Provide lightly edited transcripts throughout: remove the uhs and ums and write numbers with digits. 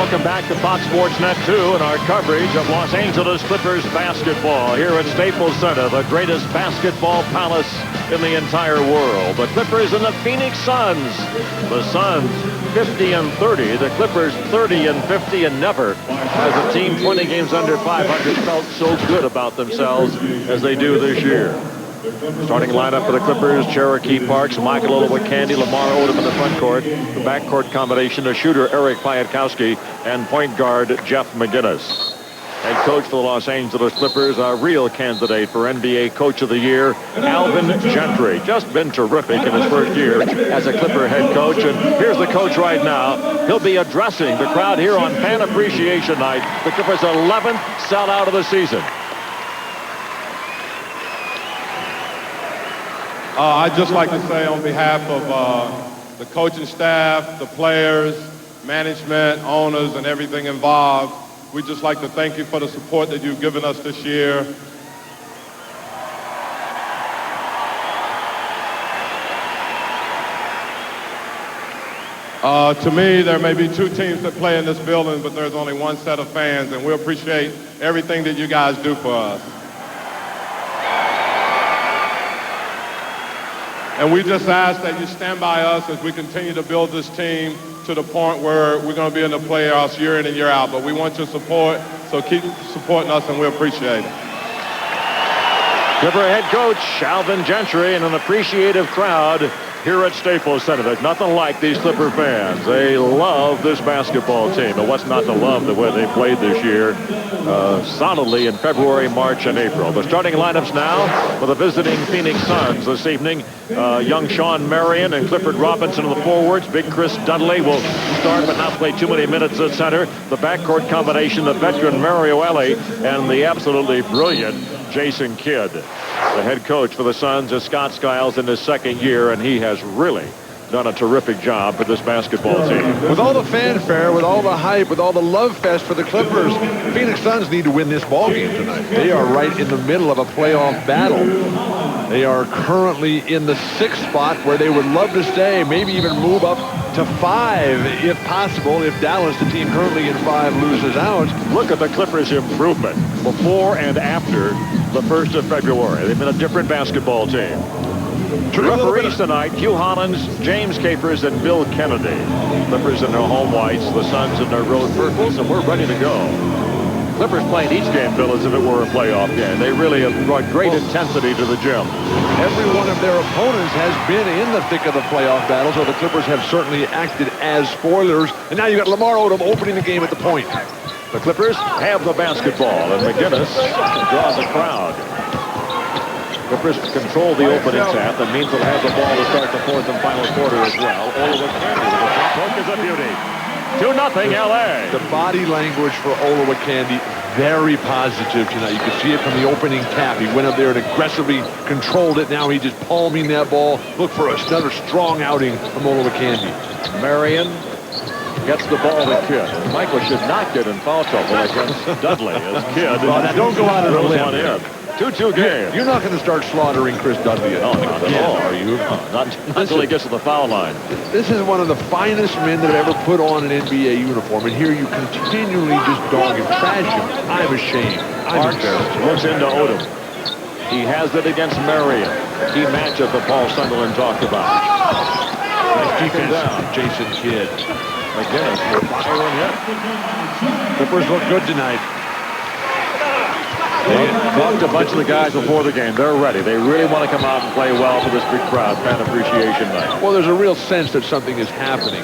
Welcome back to Fox Sports Net 2 and our coverage of Los Angeles Clippers basketball here at Staples Center, the greatest basketball palace in the entire world. The Clippers and the Phoenix Suns. The Suns 50-30, the Clippers 30-50, and never has a team 20 games under 500 felt so good about themselves as they do this year. Starting lineup for the Clippers: Cherokee Parks, Michael Olowokandi, Lamar Odom in the front court. The backcourt combination: a shooter Eric Piatkowski and point guard Jeff McGinnis. Head coach for the Los Angeles Clippers, a real candidate for NBA Coach of the Year, Alvin Gentry. Just been terrific in his first year as a Clipper head coach. And here's the coach right now. He'll be addressing the crowd here on Fan Appreciation Night. The Clippers' 11th sellout of the season. I'd just like to say on behalf of the coaching staff, the players, management, owners, and everything involved, we'd just like to thank you for the support that you've given us this year. To me, there may be two teams that play in this building, but there's only one set of fans, and we appreciate everything that you guys do for us. And we just ask that you stand by us as we continue to build this team to the point where we're going to be in the playoffs year in and year out. But we want your support, so keep supporting us, and we appreciate it. Clipper head coach Alvin Gentry and an appreciative crowd here at Staples Center. There's nothing like these Clipper fans. They love this basketball team. And what's not to love the way they played this year solidly in February, March, and April. The starting lineups now for the visiting Phoenix Suns this evening. Young Sean Marion and Clifford Robinson in the forwards. Big Chris Dudley will start but not play too many minutes at center. The backcourt combination, the veteran Mario Elie and the absolutely brilliant Jason Kidd. The head coach for the Suns is Scott Skiles in his second year, and he has really done a terrific job for this basketball team. With all the fanfare, with all the hype, with all the love fest for the Clippers, Phoenix Suns need to win this ball game tonight. They are right in the middle of a playoff battle. They are currently in the 6th spot where they would love to stay, maybe even move up to 5 if possible, if Dallas, the team currently in 5, loses out. Look at the Clippers' improvement before and after the 1st of February. They've been a different basketball team. Referees tonight: Hugh Hollins, James Capers, and Bill Kennedy. Clippers in their home whites, the Suns in their road purples, and we're ready to go. Clippers playing each game, Bill, as if it were a playoff game. They really have brought great intensity to the gym. Every one of their opponents has been in the thick of the playoff battle, so the Clippers have certainly acted as spoilers. And now you got Lamar Odom opening the game at the point. The Clippers have the basketball, and McGinnis draws a crowd. Clippers control the opening half. That means they'll have the ball to start the 4th and final quarter as well. Olowokandi with the poke is a beauty. 2-0 LA. The body language for Olowokandi very positive tonight. You can see it from the opening tap. He went up there and aggressively controlled it. Now he's just palming that ball. Look for another strong outing from Olowokandi. Marion gets the ball to Kidd. Michael should not get in foul trouble against Dudley as Kidd. Well, now don't go out on a limb. 2-2 game. You're not going to start slaughtering Chris Dudley at all. Not at all, are you? Not until he gets to the foul line. This is one of the finest men that have ever put on an NBA uniform, and here you continually just dog him, trash him. I'm ashamed. I'm embarrassed. Looks into Odom. He has it against Marion. Key matchup that Paul Sunderland talked about. Nice defense down. Jason Kidd. McGinnis will fire and hit. Clippers look good tonight. They talked to a bunch of the guys before the game. They're ready. They really want to come out and play well for this big crowd. Fan Appreciation Night. Well, there's a real sense that something is happening,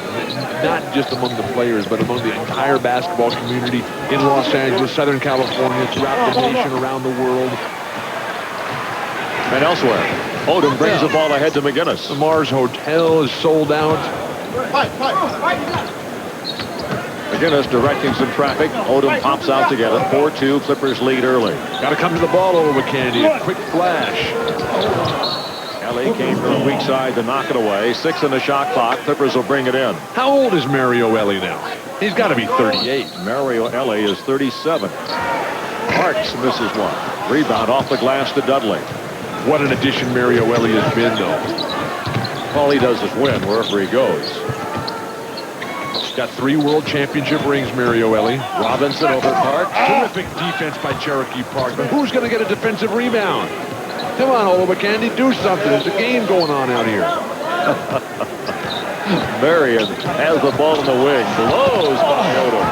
not just among the players, but among the entire basketball community in Los Angeles, Southern California, throughout the nation, around the world. And elsewhere, Odom brings the ball ahead to McGinnis. Lamar's hotel is sold out. McGinnis directing some traffic. Odom pops out to get it. 4-2. Clippers lead early. Got to come to the ball over McCandy. A quick flash. Ellie came from the weak side to knock it away. 6 in the shot clock. Clippers will bring it in. How old is Mario Elie now? He's got to be 38. Mario Elie is 37. Parks misses one. Rebound off the glass to Dudley. What an addition Mario Elie has been, though. All he does is win wherever he goes. got 3 World Championship rings, Mario Ellie. Robinson over Park. Terrific defense by Cherokee Park. But who's going to get a defensive rebound? Come on, Olowokandi, do something. There's a game going on out here. Marion has the ball in the wing. Blows by Odom.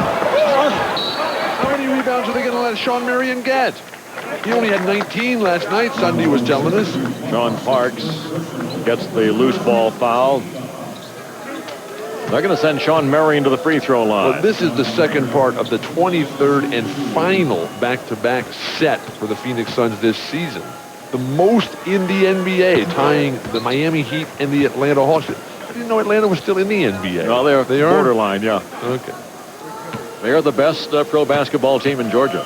How many rebounds are they going to let Sean Marion get? He only had 19 last night, Sunday was telling us. Sean Parks gets the loose ball foul. They're going to send Sean Marion to the free throw line. Well, this is the second part of the 23rd and final back-to-back set for the Phoenix Suns this season. The most in the NBA, tying the Miami Heat and the Atlanta Hawks. I didn't know Atlanta was still in the NBA. No, they are borderline, yeah. Okay. They are the best pro basketball team in Georgia.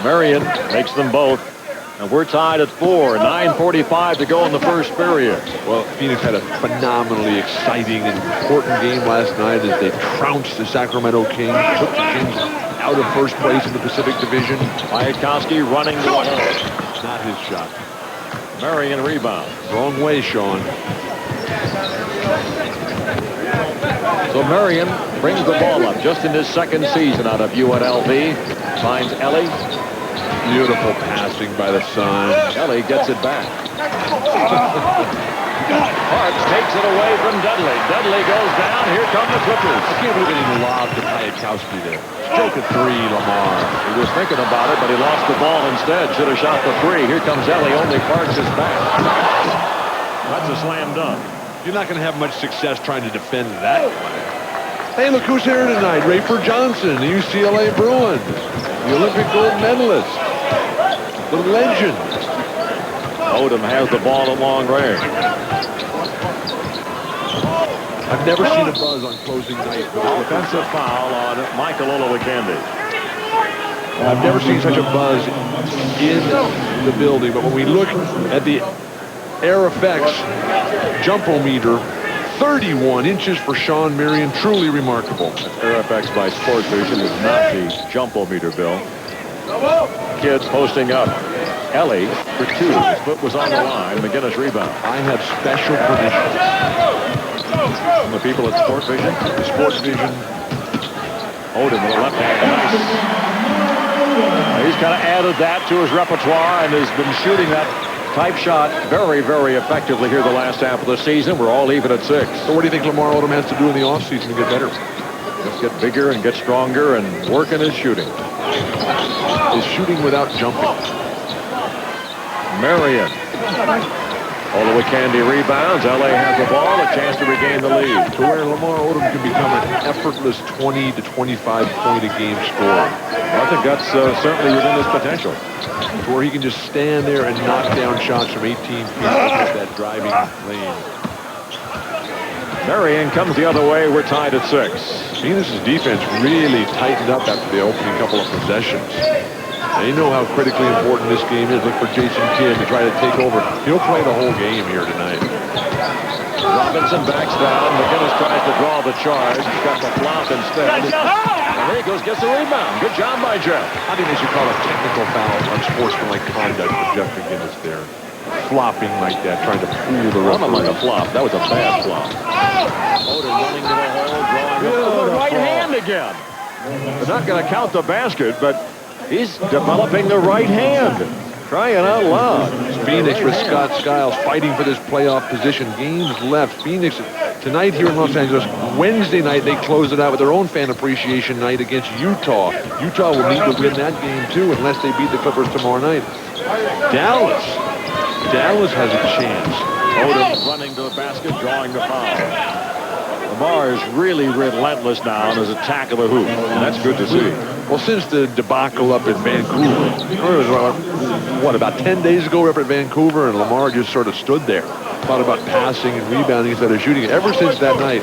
Marion makes them both. And we're tied at 4. 9:45 to go in the first period. Well, Phoenix had a phenomenally exciting and important game last night as they trounced the Sacramento Kings, took the Kings out of first place in the Pacific Division. Mayakovsky running to the hole. Not his shot. Marion rebound. Wrong way, Sean. So Marion brings the ball up just in his second season out of UNLV. Finds Ellie. Beautiful passing by the Suns. Ellie gets it back. Parks takes it away from Dudley. Dudley goes down. Here come the Clippers. I can't believe he lobbed to Mayakovsky there. Stroke a 3, Lamar. He was thinking about it, but he lost the ball instead. Should have shot the 3. Here comes Ellie. Only Parks is back. That's a slam dunk. You're not going to have much success trying to defend that. Hey, look who's here tonight. Rayford Johnson, the UCLA Bruin. The Olympic gold medalist. The legend. Odom has the ball at long range. I've never seen a buzz on closing night. Offensive foul on Michael Olowokandi. I've never seen such a buzz in the building, but when we look at the Air Effects jump-o-meter, 31 inches for Sean Marion, truly remarkable. Air Effects by Sport Vision is not the jump-o-meter, Bill. Kids posting up. Ellie for 2. His foot was on the line. McGinnis rebound. I have special permission. From the people at Sport Vision. Sport Vision. Odom with a left hand. Nice. He's kind of added that to his repertoire and has been shooting that type shot very, very effectively here the last half of the season. We're all even at 6. So what do you think Lamar Odom has to do in the offseason to get better? Just get bigger and get stronger and work in his shooting. Is shooting without jumping. Marion. Olowokandi rebounds. LA has the ball, a chance to regain the lead. To where Lamar Odom can become an effortless 20 to 25 point a game scorer. I think that's certainly within his potential. To where he can just stand there and knock down shots from 18 feet at that driving lane. Marion comes the other way. We're tied at 6. Phoenix's defense really tightened up after the opening couple of possessions. They know how critically important this game is. Look for Jason Kidd to try to take over. He'll play the whole game here tonight. Robinson backs down. McGinnis tries to draw the charge. He's got the flop instead. And there he goes, gets the rebound. Good job by Jeff. I think they should call a technical foul on sportsmanlike conduct for Jeff McGinnis there. Flopping like that, trying to fool the referee. Like a flop. That was a bad flop. Odom running to the hole, drawing up the right hand again. They're not going to count the basket, but he's developing the right hand. Crying out loud. Phoenix with Scott Skiles fighting for this playoff position. Games left. Phoenix tonight here in Los Angeles. Wednesday night they close it out with their own fan appreciation night against Utah. Utah will need to win that game too unless they beat the Clippers tomorrow night. Dallas has a chance. Odom running to the basket, drawing the foul. Lamar is really relentless now on his attack of the hoop. And that's good to see. Well, since the debacle up in Vancouver, what, about 10 days ago, up at Vancouver, and Lamar just sort of stood there, thought about passing and rebounding instead of shooting. Ever since that night,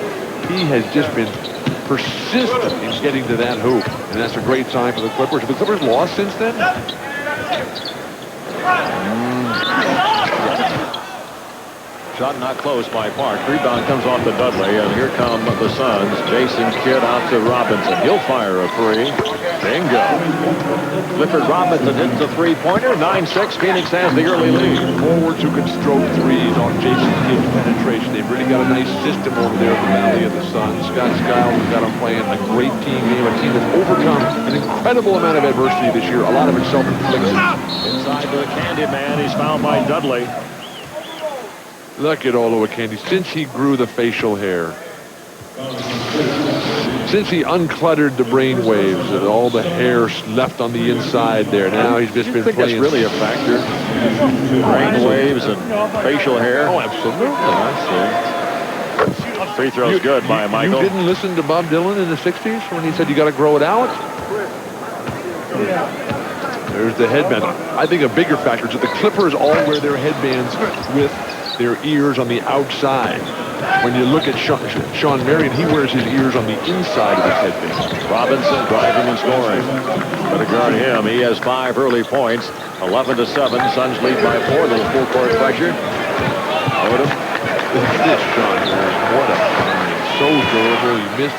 he has just been persistent in getting to that hoop, and that's a great sign for the Clippers. Have the Clippers lost since then? Shot not close by Park. Rebound comes off to Dudley, and here come the Suns. Jason Kidd out to Robinson. He'll fire a 3. Bingo. Clifford Robinson hits the three-pointer. 9-6. Phoenix has the early lead. Forwards who can stroke threes on Jason Kidd's penetration. They've really got a nice system over there in the Valley of the Sun. Scott Skiles has got them playing a great team game, a team that's overcome an incredible amount of adversity this year. A lot of it self-inflicted. Inside to the Candyman. He's fouled by Dudley. Look at Olowokandi. Since he grew the facial hair, since he uncluttered the brain waves and all the hair left on the inside there, now he's just been playing. That's really a factor. Brain waves and facial hair. Oh, absolutely. I see. Free throw's good by Michael. You didn't listen to Bob Dylan in the 60s when he said you got to grow it out? There's the headband. I think a bigger factor is that the Clippers all wear their headbands with their ears on the outside. When you look at Sean Marion, he wears his ears on the inside of his headband. Robinson driving and scoring. Better guard him. He has 5 early points. 11-7. Suns lead by 4. Little full court pressure. Odom. This Sean Marion, what a find. So durable. He missed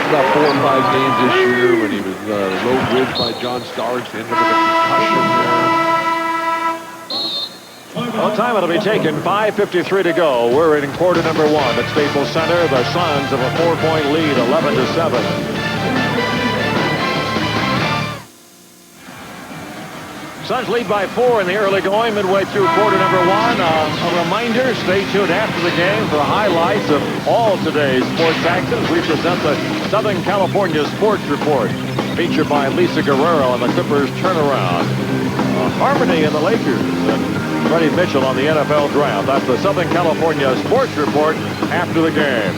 about 4 or 5 games this year when he was low bridge by John Starks. Ended up with a concussion there. Well, time it'll be taken. 5:53 to go. We're in quarter number 1 at Staples Center. The Suns have a 4-point lead, 11-7. Suns lead by 4 in the early going, midway through quarter number 1. A reminder, stay tuned after the game for highlights of all today's sports actions. We present the Southern California Sports Report, featured by Lisa Guerrero and the Clippers turnaround. Harmony in the Lakers and Freddie Mitchell on the NFL draft. That's the Southern California Sports Report after the game.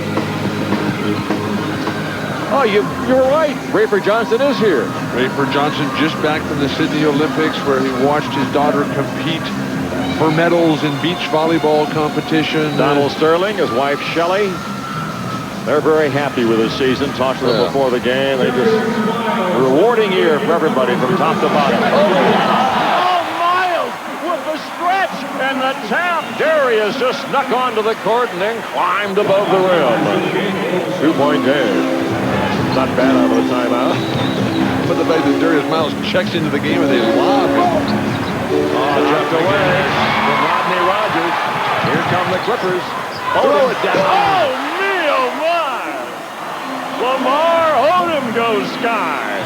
Oh, you're right. Rafer Johnson is here. Rafer Johnson just back from the Sydney Olympics, where he watched his daughter compete for medals in beach volleyball competition. Donald Sterling, his wife Shelley. They're very happy with this season. Talked to them before the game. They just a rewarding year for everybody from top to bottom. And the tap. Darius just snuck onto the court and then climbed above the rim. 2-point game. Not bad out of the timeout. But the fact that Darius Miles checks into the game and they lob him. Jumped away from Rodney Rogers. Here come the Clippers. Throw it down. Oh, me, oh, my. Lamar Odom goes sky.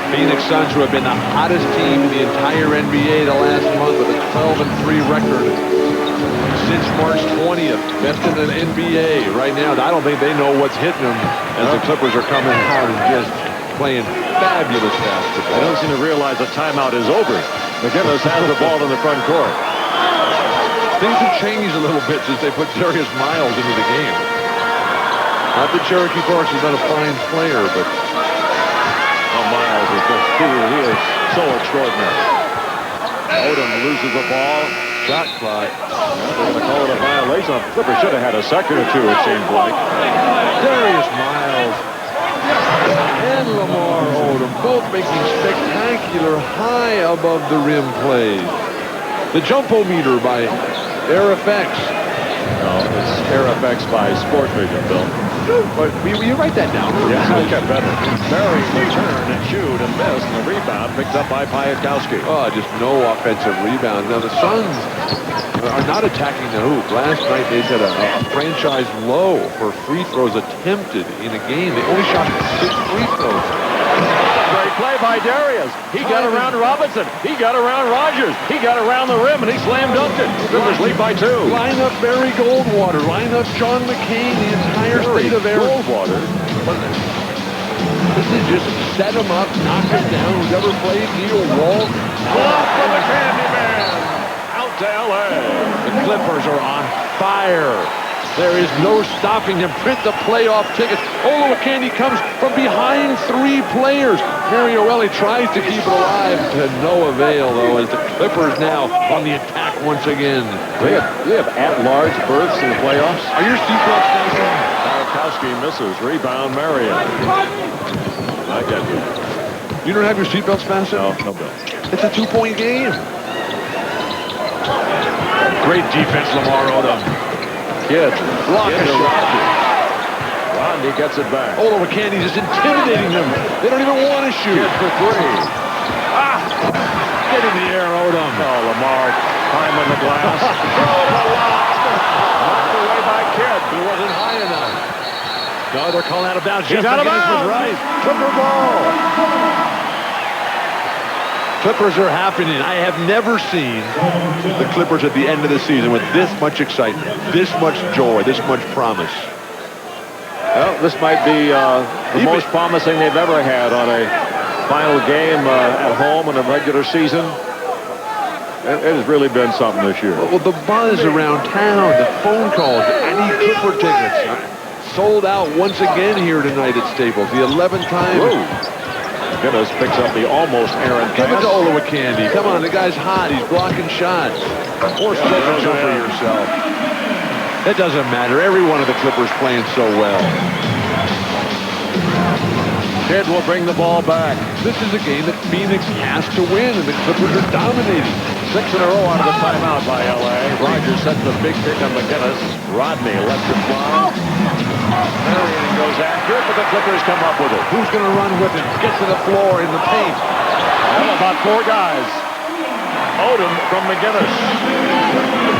Phoenix Suns, who have been the hottest team in the entire NBA the last month with a 12-3 record since March 20th. Best in the NBA right now. I don't think they know what's hitting them as the Clippers are coming out and just playing fabulous basketball. They don't seem to realize the timeout is over. McGinnis has the ball in the front court. Things have changed a little bit since they put Darius Miles into the game. Not that Cherokee Parks is not a fine player, but Miles is just he is so extraordinary. Odom loses the ball. Shot clock. They're going to call it a violation. Clippers should have had a second or two, it seems like. Darius Miles and Lamar Odom both making spectacular high above the rim plays. The jump-o-meter by AirFX. No, it's AirFX by Sport Vision, Bill. But will you write that down? Yeah, it got better. Barry returned and shoot and missed, and the rebound picked up by Piatkowski. Oh, just no offensive rebound. Now the Suns are not attacking the hoop. Last night they set a franchise low for free throws attempted in a game. They only shot 6 free throws. Great play by Darius. He got around Robinson. He got around Rogers. He got around the rim, and he slam dunked it. Clippers lead by 2. Line up Barry Goldwater. Line up John McCain. The entire state of Arizona. Goldwater. This is just set him up, knock him down. Who's ever played Neil Walton? Off from the Candyman. Out to L.A. The Clippers are on fire. There is no stopping them. Print the playoff tickets. Olowokandi comes from behind 3 players. Mario Ellie tries to keep it alive to no avail, though, as the Clippers now on the attack once again. We have at-large berths in the playoffs. Are your seatbelts fastened? Piatkowski misses. Rebound, Marion. I get you. You don't have your seatbelts fastened? No, Bill. It's a 2-point game. Great defense, Lamar Odom. Kid. Block a shot. Ron He gets it back. Odom just intimidating them. They don't even want to shoot. Kid for three. Get in the air, Odom. Oh, Lamar climbing the glass. Throws a lot. Knocked away by Kidd. He wasn't high enough. No, they're calling out of bounds. He's out of bounds. Right. Clipper ball. Clippers are happening. I have never seen the Clippers at the end of the season with this much excitement, this much joy, this much promise. Well, this might be the most promising they've ever had on a final game at home in a regular season. It has really been something this year. Well, the buzz around town, the phone calls, I need Clipper tickets. Sold out once again here tonight at Staples, the 11th time. Whoa. McGinnis picks up the almost errant pass. Give it to Olowokandi. Come on, the guy's hot. He's blocking shots. Or stepping over yourself. It doesn't matter. Every one of the Clippers playing so well. Kidd will bring the ball back. This is a game that Phoenix has to win, and the Clippers are dominating. 6 in a row out of the timeout by L.A. Rogers sets the big pick on McGinnis. Rodney lets it fly. Marion goes after it, but the Clippers come up with it. Who's going to run with it? Get to the floor in the paint. Well, about 4 guys. Odom from McGinnis.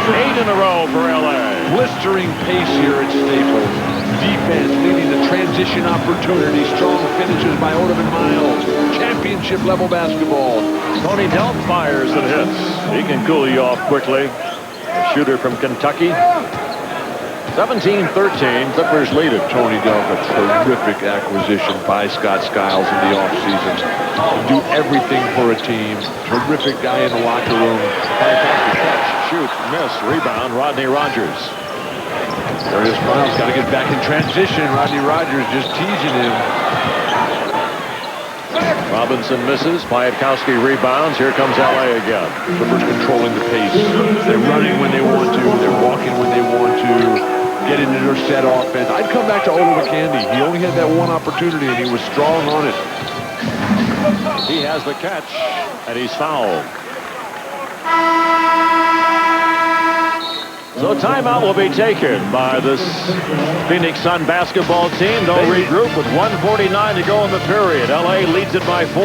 8 in a row for L.A. Blistering pace here at Staples. Defense leading to transition opportunity. Strong finishes by Odom and Miles. Championship level basketball. Tony Delp fires and hits. He can cool you off quickly. A shooter from Kentucky. 17-13, Clippers lead it. Tony Delp, a terrific acquisition by Scott Skiles in the offseason. Do everything for a team. Terrific guy in the locker room. Fantastic catch, shoot, miss, rebound, Rodney Rogers. Darius Miles got to get back in transition. Rodney Rogers just teasing him. Robinson misses. Piatkowski rebounds. Here comes L.A. again. Clippers controlling the pace. They're running when they want to. They're walking when they want to. Get into their set offense. I'd come back to Olowokandi. He only had that one opportunity, and he was strong on it. He has the catch, and he's fouled. So timeout will be taken by this Phoenix Sun basketball team. They'll regroup with 1:49 to go in the period. L.A. leads it by 4.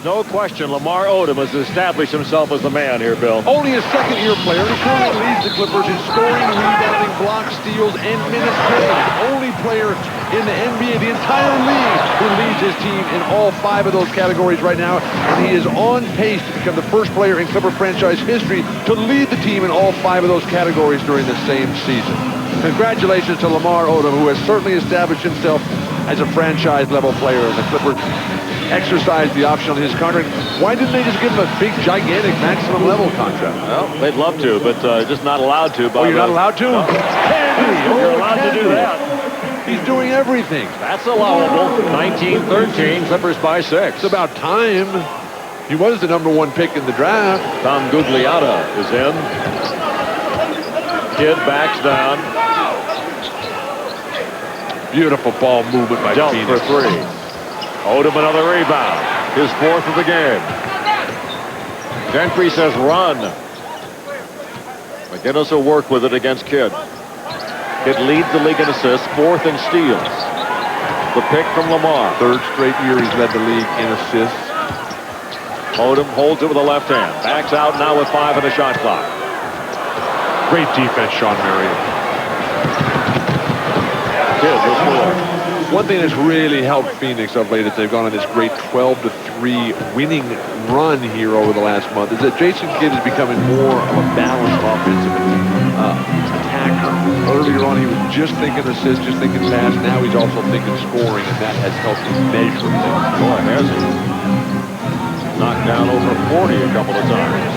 No question, Lamar Odom has established himself as the man here, Bill. Only a second-year player. He currently leads the Clippers in scoring, rebounding, blocks, steals, and minutes played. The only player in the NBA, the entire league, who leads his team in all 5 of those categories right now. And he is on pace to become the first player in Clipper franchise history to lead the team in all 5 of those categories during the same season. Congratulations to Lamar Odom, who has certainly established himself as a franchise-level player. And the Clippers exercised the option on his contract. Why didn't they just give him a big, gigantic, maximum level contract? Well, they'd love to, but just not allowed to. Oh, you're not allowed to? No. Candy! You're allowed to do that. He's doing everything. That's allowable. 19-13, Clippers by 6. It's about time. He was the #1 pick in the draft. Tom Gugliotta is in. Kidd backs down. Beautiful ball movement by Delp Phoenix. for 3. Odom another rebound. His 4th of the game. Gentry says run. McGinnis will work with it against Kidd. Kidd leads the league in assists, 4th in steals. The pick from Lamar. 3rd straight year he's led the league in assists. Odom holds it with the left hand. Backs out now with 5 on the shot clock. Great defense, Sean Marion. Kidd with 4. One thing that's really helped Phoenix of late is they've gone on this great 12-3 winning run here over the last month is that Jason Kidd is becoming more of a balanced offensive attacker. Earlier on, he was just thinking assists, just thinking pass. Now he's also thinking scoring, and that has helped him measurably. Boy, has he. Knocked down over 40 a couple of times.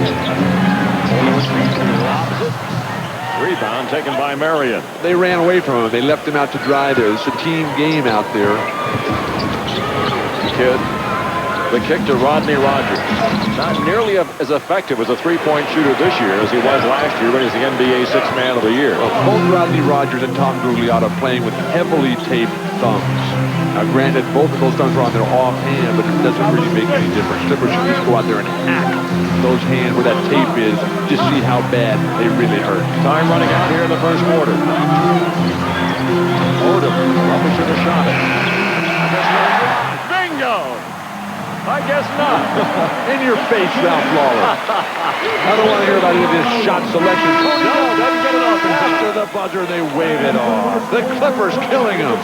Rebound taken by Marion. They ran away from him. They left him out to dry there. It's a team game out there. Kidd. The kick to Rodney Rogers. Not nearly as effective as a three-point shooter this year as he was last year when he was the NBA Sixth Man of the Year. Both Rodney Rogers and Tom Gugliotta playing with heavily taped thumbs. Now, granted, both of those stunts are on their offhand, but it doesn't really make any difference. Clippers should just go out there and hack those hands where that tape is. Just see how bad they really hurt. Time running out here in the first quarter. Odom, probably should have shot it. Bingo! I guess not. In your face, Ralph Lawler. I don't want to hear about any of this shot selection. No, doesn't get it off. After the buzzer, they wave it off. The Clippers killing them.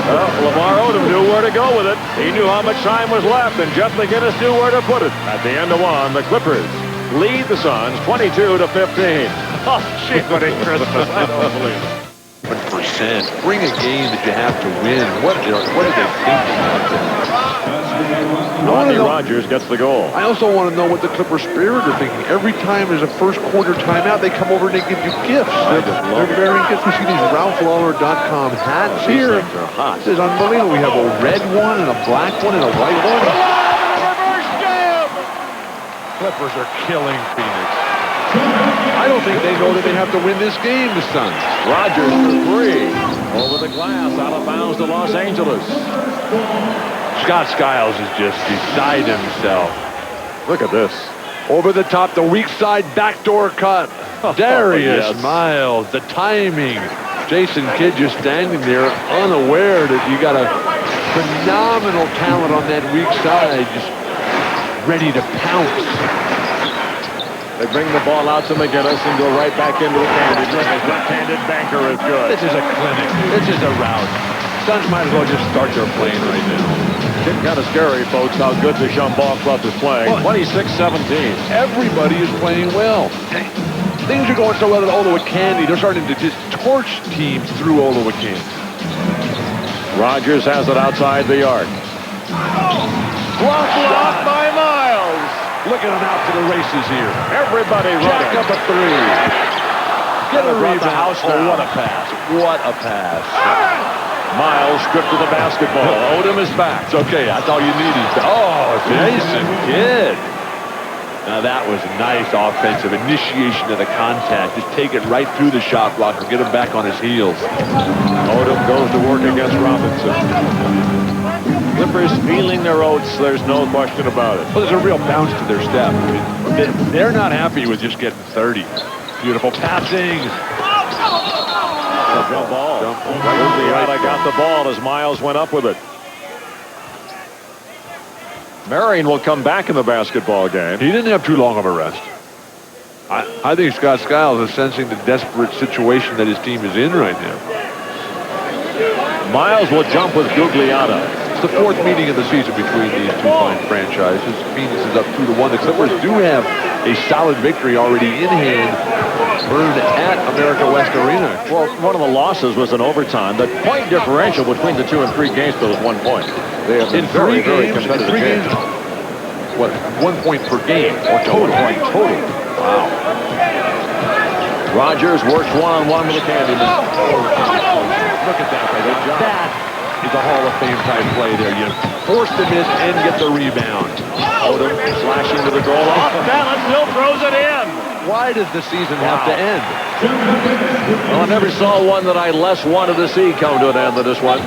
Well, Lamar Odom knew where to go with it. He knew how much time was left, and Jeff McGinnis knew where to put it. At the end of one, the Clippers lead the Suns 22-15. Oh, shit, what a Christmas. I don't believe it. 100%. Bring a game that you have to win. What are they thinking out there? Rodney Rogers gets the goal. I also want to know what the Clipper Spirit are thinking. Every time there's a first quarter timeout, they come over and they give you gifts. They're wearing gifts. We see these RalphLawler.com hats here. This is unbelievable. We have a red one and a black one and a white one. Reverse jam! Clippers are killing Phoenix. I don't think they know that they have to win this game, the Suns. Rogers for three. Over the glass, out of bounds to Los Angeles. Scott Skiles is just beside himself. Look at this. Over the top, the weak side backdoor cut. Darius Miles, the timing. Jason Kidd just standing there unaware that you got a phenomenal talent on that weak side, just ready to pounce. They bring the ball out to McGinnis and go right back into the candy. His left-handed banker is good. This is a clinic. This is a rout. Suns might as well just start their plane right now. Getting kind of scary, folks, how good the Shumph Club is playing. 26-17. Everybody is playing well. Things are going so well at Ottawa Candy. They're starting to just torch teams through Ottawa Candy. Rogers has it outside the arc. Blocked by Miles. Looking them out to the races here. Everybody Jack running. up a three. Get a rebound. House Oh, what a pass. What a pass. Miles stripped to the basketball. Odom is back. It's okay. That's all you need is Jason Kidd. Now that was nice offensive initiation of the contact. Just take it right through the shot blocker. Get him back on his heels. Odom goes to work against Robinson. Clippers feeling their oats. There's no question about it. Well, there's a real bounce to their step. I mean, they're not happy with just getting 30. Beautiful passing. Jump ball. Right got the ball as Miles went up with it. Marion will come back in the basketball game. He didn't have too long of a rest. I think Scott Skiles is sensing the desperate situation that his team is in right now. Miles will jump with Gugliotta. It's the fourth meeting of the season between these two fine franchises. Phoenix is up 2-1. The Clippers do have a solid victory already in hand, earned at America West Arena. Well, one of the losses was in overtime. The point differential between the 2 and 3 games was 1 point. They have been very competitive games. What, 1 point per game or total? Total. Wow. Rogers works one-on-one with the Candyman. Look at that, baby. That is a Hall of Fame type play there. You force the miss and get the rebound. Odom slashing to the goal. Off balance, still throws it in. Why does the season have to end? Well, I never saw one that I less wanted to see come to an end than this one.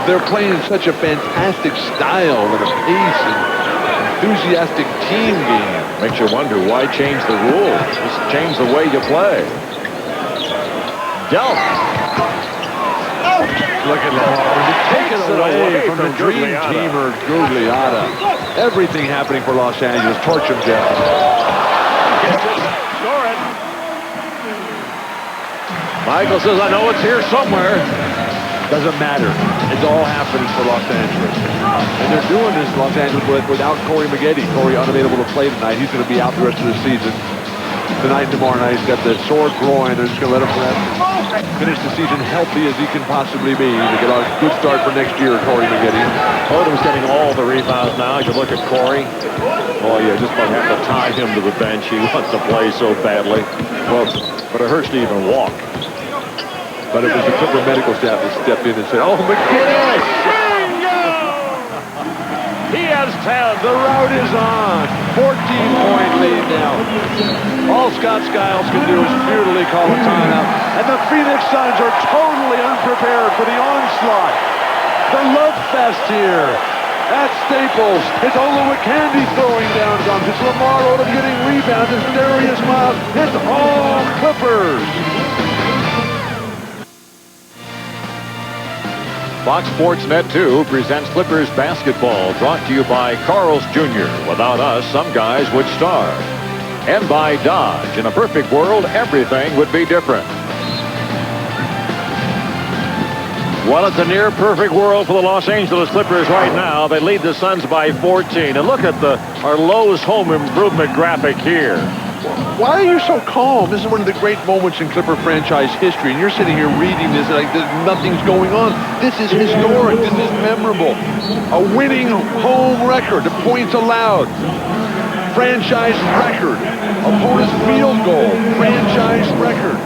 They're playing such a fantastic style with a pace and enthusiastic team game. Makes you wonder why change the rules. Just change the way you play. Delp. Look at Lamar. Take it away from the dream teamer, Gugliotta. Everything happening for Los Angeles. Torch him, Jeff. Score it. Michael says, I know it's here somewhere. Doesn't matter. It's all happening for Los Angeles. And they're doing this in Los Angeles without Corey Maggette. Corey unavailable to play tonight. He's going to be out the rest of the season. Tonight and tomorrow night, he's got the sore groin. They're just going to let him rest. Finish the season healthy as he can possibly be to get a good start for next year, Corey Maggette. Odom's getting all the rebounds now. You look at Corey. Oh, yeah, just about have to tie him to the bench. He wants to play so badly. Well, but it hurts to even walk. But it was the Clipper medical staff that stepped in and said, oh, McGinnis! He has 10. The route is on. 14-point lead now. All Scott Skiles can do is futilely call a timeout. And the Phoenix Suns are totally unprepared for the onslaught. The love fest here at Staples. It's Olowokandi throwing down dumps. It's Lamar Odom getting rebounds. It's Darius Miles. It's all Clippers. Fox Sports Net 2 presents Clippers basketball, brought to you by Carl's Jr. Without us, some guys would starve. And by Dodge. In a perfect world, everything would be different. Well, it's a near perfect world for the Los Angeles Clippers right now. They lead the Suns by 14. And look at our Lowe's home improvement graphic here. Why are you so calm? This is one of the great moments in Clipper franchise history, and you're sitting here reading this like nothing's going on. This is historic. This is memorable. A winning home record. The points allowed. Franchise record. Opponent's field goal. Franchise record.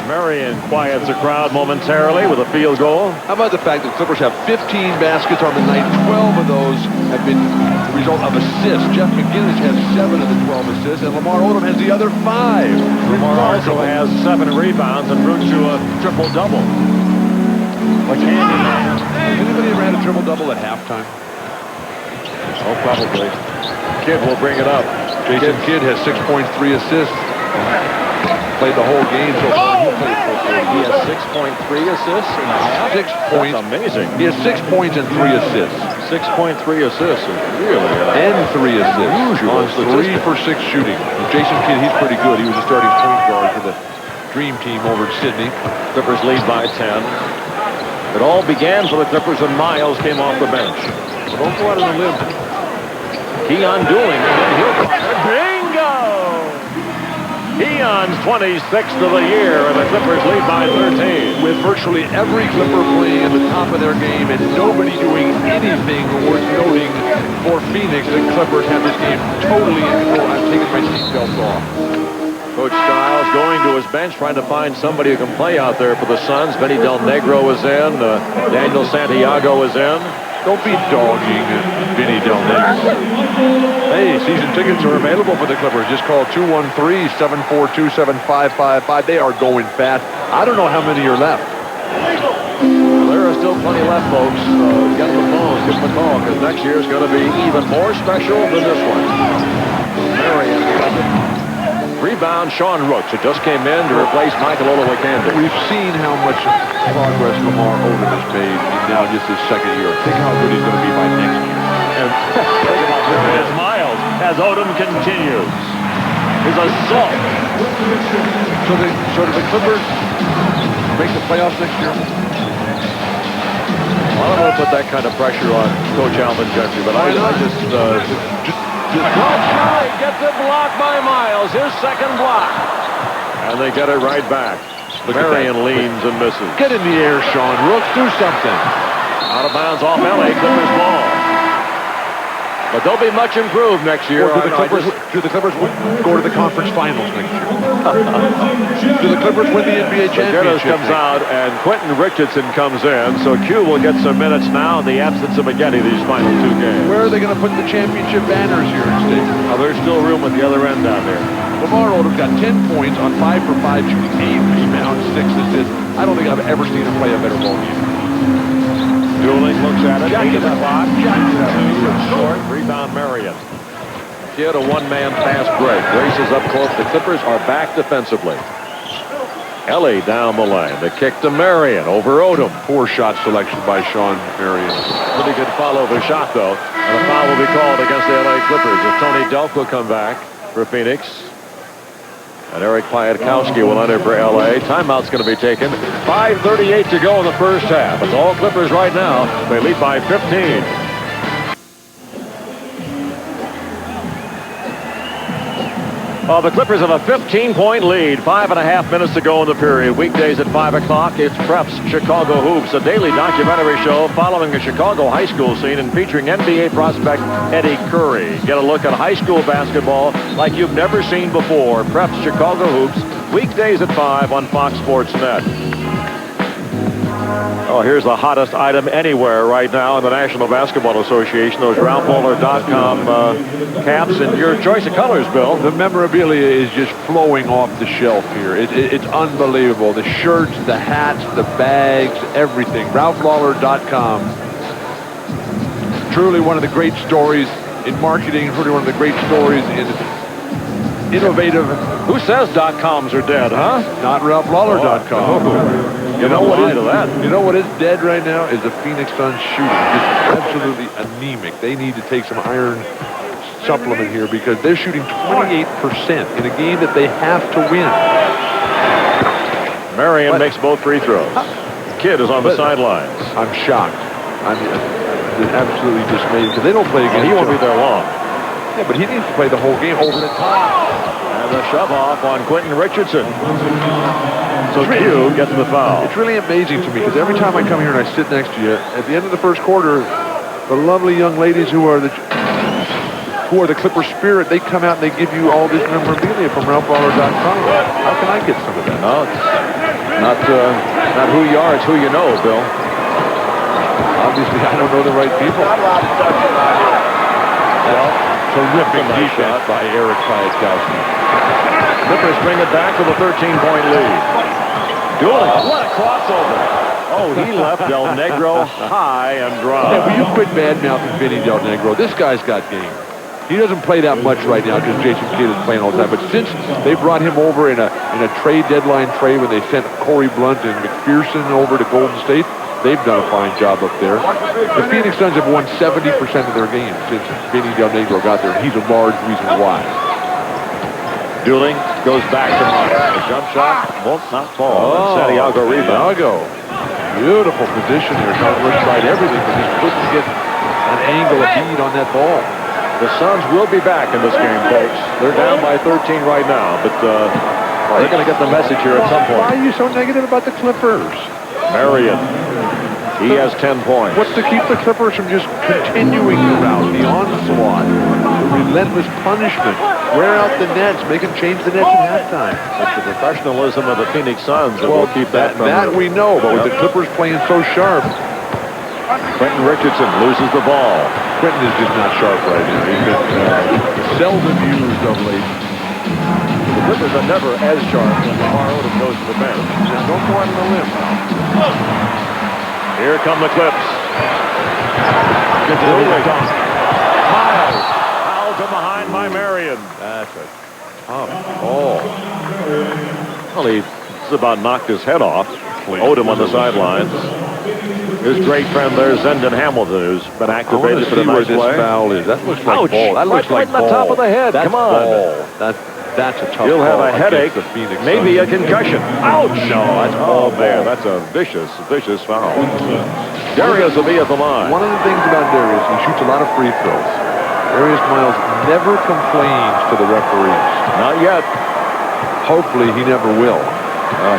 Marion quiets the crowd momentarily with a field goal. How about the fact that Clippers have 15 baskets on the night? 12 of those have been the result of assists. Jeff McGinnis has 7 of the 12 assists, and Lamar Odom has the other 5. Lamar also has 7 rebounds and route to a triple-double. Anybody ever had a triple-double at halftime? Oh, probably. Kidd will bring it up. Jason Kidd has 6 points, 3 assists. Played the whole game so far. He has 6.3 assists in the half. 6 points. That's amazing. He has 6 points and 3 assists. 6.3 assists is really and 3 assists unusual on 3 for 6 shooting. Jason Kidd, he's pretty good. He was a starting point guard for the Dream Team over in Sydney. Clippers lead by 10. It all began for the Clippers when Miles came off the bench. So don't go out on a limb. Keon doing it. Bingo! Keon's 26th of the year, and the Clippers lead by 13. With virtually every Clipper playing at the top of their game and nobody doing anything worth noting for Phoenix, the Clippers have this game totally in control. I'm taking my seatbelts off. Coach Skiles going to his bench, trying to find somebody who can play out there for the Suns. Benny Del Negro is in. Daniel Santiago is in. Don't be dogging Vinny Del Negro. Hey, season tickets are available for the Clippers. Just call 213-742-7555. They are going fast. I don't know how many are left. Well, there are still plenty left, folks. Get the phone, give them a call, because next year is going to be even more special than this one. Marion. Rebound, Sean Rooks, who just came in to replace Michael Olowokandi. We've seen how much progress Lamar Odom has made in now just his second year. Think how good he's going to be by next year. And think about Darius Miles as Odom continues his assault. So do the Clippers make the playoffs next year? Well, I don't want to put that kind of pressure on Coach Alvin Gentry, but I just gets it blocked by Miles, his second block. And they get it right back. Marion leans and misses. Get in the air, Sean Rooks. Do something. Out of bounds off LA Clippers ball. But they'll be much improved next year. Do the Clippers go to the conference finals next year? Do the Clippers win the NBA championship? comes out and Quentin Richardson comes in. So Q will get some minutes now in the absence of McGetty these final 2 games. Where are they going to put the championship banners here in Staples? Now, there's still room at the other end down there. Lamar Odom got 10 points on 5 for 5 shooting, 8 rebounds, 6 assists. I don't think I've ever seen him play a better ball game. Dueling looks at it. 8 of the clock. 2 short. Rebound Marion. Kidd a one-man fast break. Races up close. The Clippers are back defensively. Ellie down the lane. The kick to Marion over Odom. Poor shot selection by Sean Marion. Pretty good follow the shot, though. And a foul will be called against the LA Clippers as Tony Delk will come back for Phoenix. And Eric Piatkowski will enter for LA. Timeout's going to be taken. 5:38 to go in the first half. It's all Clippers right now. They lead by 15. Well, the Clippers have a 15-point lead. 5.5 minutes to go in the period. Weekdays at 5 o'clock, it's Preps Chicago Hoops, a daily documentary show following the Chicago high school scene and featuring NBA prospect Eddie Curry. Get a look at high school basketball like you've never seen before. Preps Chicago Hoops, weekdays at 5 on Fox Sports Net. Oh, here's the hottest item anywhere right now in the National Basketball Association, those RalphLawler.com caps and your choice of colors, Bill. The memorabilia is just flowing off the shelf here. It's unbelievable. The shirts, the hats, the bags, everything. RalphLawler.com. Truly one of the great stories in marketing, truly one of the great stories in innovative. Who says .coms are dead, huh? Not RalphLawler.com. You know what is dead right now is the Phoenix Suns shooting. Just absolutely anemic. They need to take some iron supplement here because they're shooting 28% in a game that they have to win. Marion makes both free throws. Kid is on the sidelines. I'm shocked. I'm absolutely dismayed because they don't play against. He won't be there long. Yeah, but he needs to play the whole game over the top. And the shove off on Quentin Richardson. So Q gets the foul. It's really amazing to me because every time I come here and I sit next to you, at the end of the first quarter, the lovely young ladies who are the Clipper spirit, they come out and they give you all this memorabilia from RalphLawler.com. How can I get some of that? No, not who you are, it's who you know, Bill. Obviously, I don't know the right people. Well, terrific defense by Eric Piatkowski. Clippers bring it back with a 13-point lead. What a crossover. Oh, he left Del Negro high and dry. Yeah, will you quit bad-mouthing Vinny Del Negro? This guy's got game. He doesn't play that much right now because Jason Kidd is playing all the time. But since they brought him over in a trade deadline trade when they sent Corey Blunt and McPherson over to Golden State, they've done a fine job up there. The Phoenix Suns have won 70% of their games since Vinny Del Negro got there, and he's a large reason why. Dooling goes back to Myers. The jump shot won't not fall. Santiago rebound. Beautiful position here. Carlos tried everything, but just couldn't get an angle, a bead on that ball. The Suns will be back in this game, folks. They're down by 13 right now, but they're going to get the message here at some point. Why are you so negative about the Clippers? Marion. He has 10 points. What's to keep the Clippers from just continuing the route, the onslaught, the relentless punishment, wear out the nets, make them change the nets at halftime? It's the professionalism of the Phoenix Suns that will keep that from that we know, but with the Clippers playing so sharp. Quentin Richardson loses the ball. Quentin is just not sharp right now. He's been seldom used of late. The Clippers are never as sharp when Lamar Odom goes to the bench. Now, don't go out on the limb. Here come the Clips. Miles. Fouled from behind by Marion. That's a tough ball. Well, he just about knocked his head off. Odom on the sidelines. His great friend there, Zendon Hamilton, who's been activated for the nice play. This foul is. That looks like Ouch. ball. That looks like right on the top of the head. That's Come on. Ball. That's a tough He'll have a headache, the Phoenix maybe a concussion. Ouch! No, that's ball there. That's a vicious foul. Darius will be at the line. One of the things about Darius, he shoots a lot of free throws. Darius Miles never complains to the referees. Not yet. Hopefully, he never will.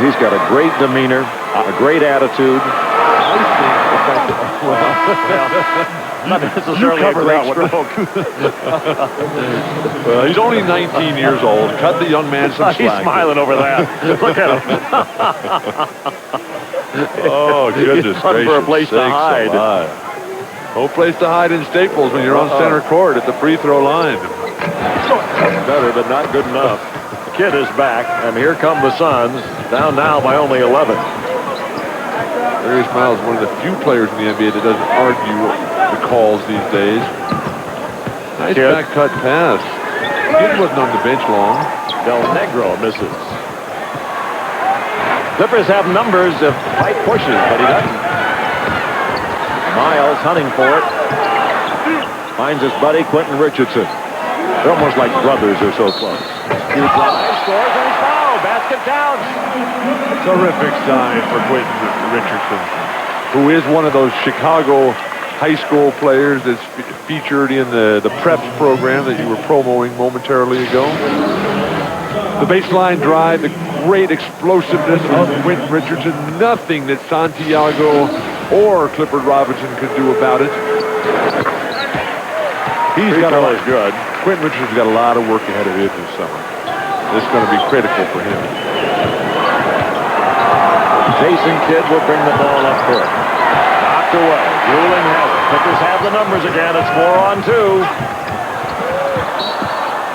He's got a great demeanor, a great attitude. I think the fact that, not necessarily a great stroke. Well, he's only 19 years old. Cut the young man some slack. He's smiling over that. Look at him. Oh, goodness gracious. For a place to hide. No place to hide in Staples when you're on center court at the free throw line. Better, but not good enough. Kidd is back, and here come the Suns, down now by only 11. Darius Miles is one of the few players in the NBA that doesn't argue the calls these days. Nice Kidd. back cut pass. Kidd wasn't on the bench long. Del Negro misses. Clippers have numbers if White pushes, but he doesn't. Miles hunting for it. Finds his buddy Quentin Richardson. They're almost like brothers, they're so close. He drives, scores, and he's fouled. Basket down. A terrific sign for Quentin Richardson, who is one of those Chicago high school players that's featured in the preps program that you were promoting momentarily ago. The baseline drive, the great explosiveness of Quentin Richardson. Nothing that Santiago or Clifford Robinson could do about it. He's got always good. Quentin Richardson's got a lot of work ahead of him this summer. This is going to be critical for him. Jason Kidd will bring the ball up court. Knocked away. Ewing has it. Clippers have the numbers again. It's 4-on-2.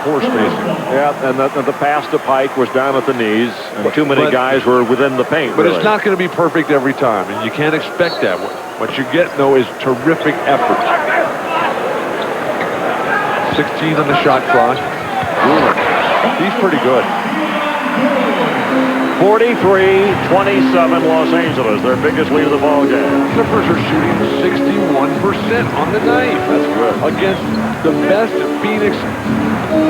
Poor spacing. Yeah, and the pass to Pike was down at the knees, and too many guys were within the paint. But really. It's not going to be perfect every time, and you can't expect that. What you get, though, is terrific effort. 16 on the shot clock. He's pretty good. 43-27 Los Angeles, their biggest lead of the ball game. Clippers are shooting 61% on the night. That's good. Against the best Phoenix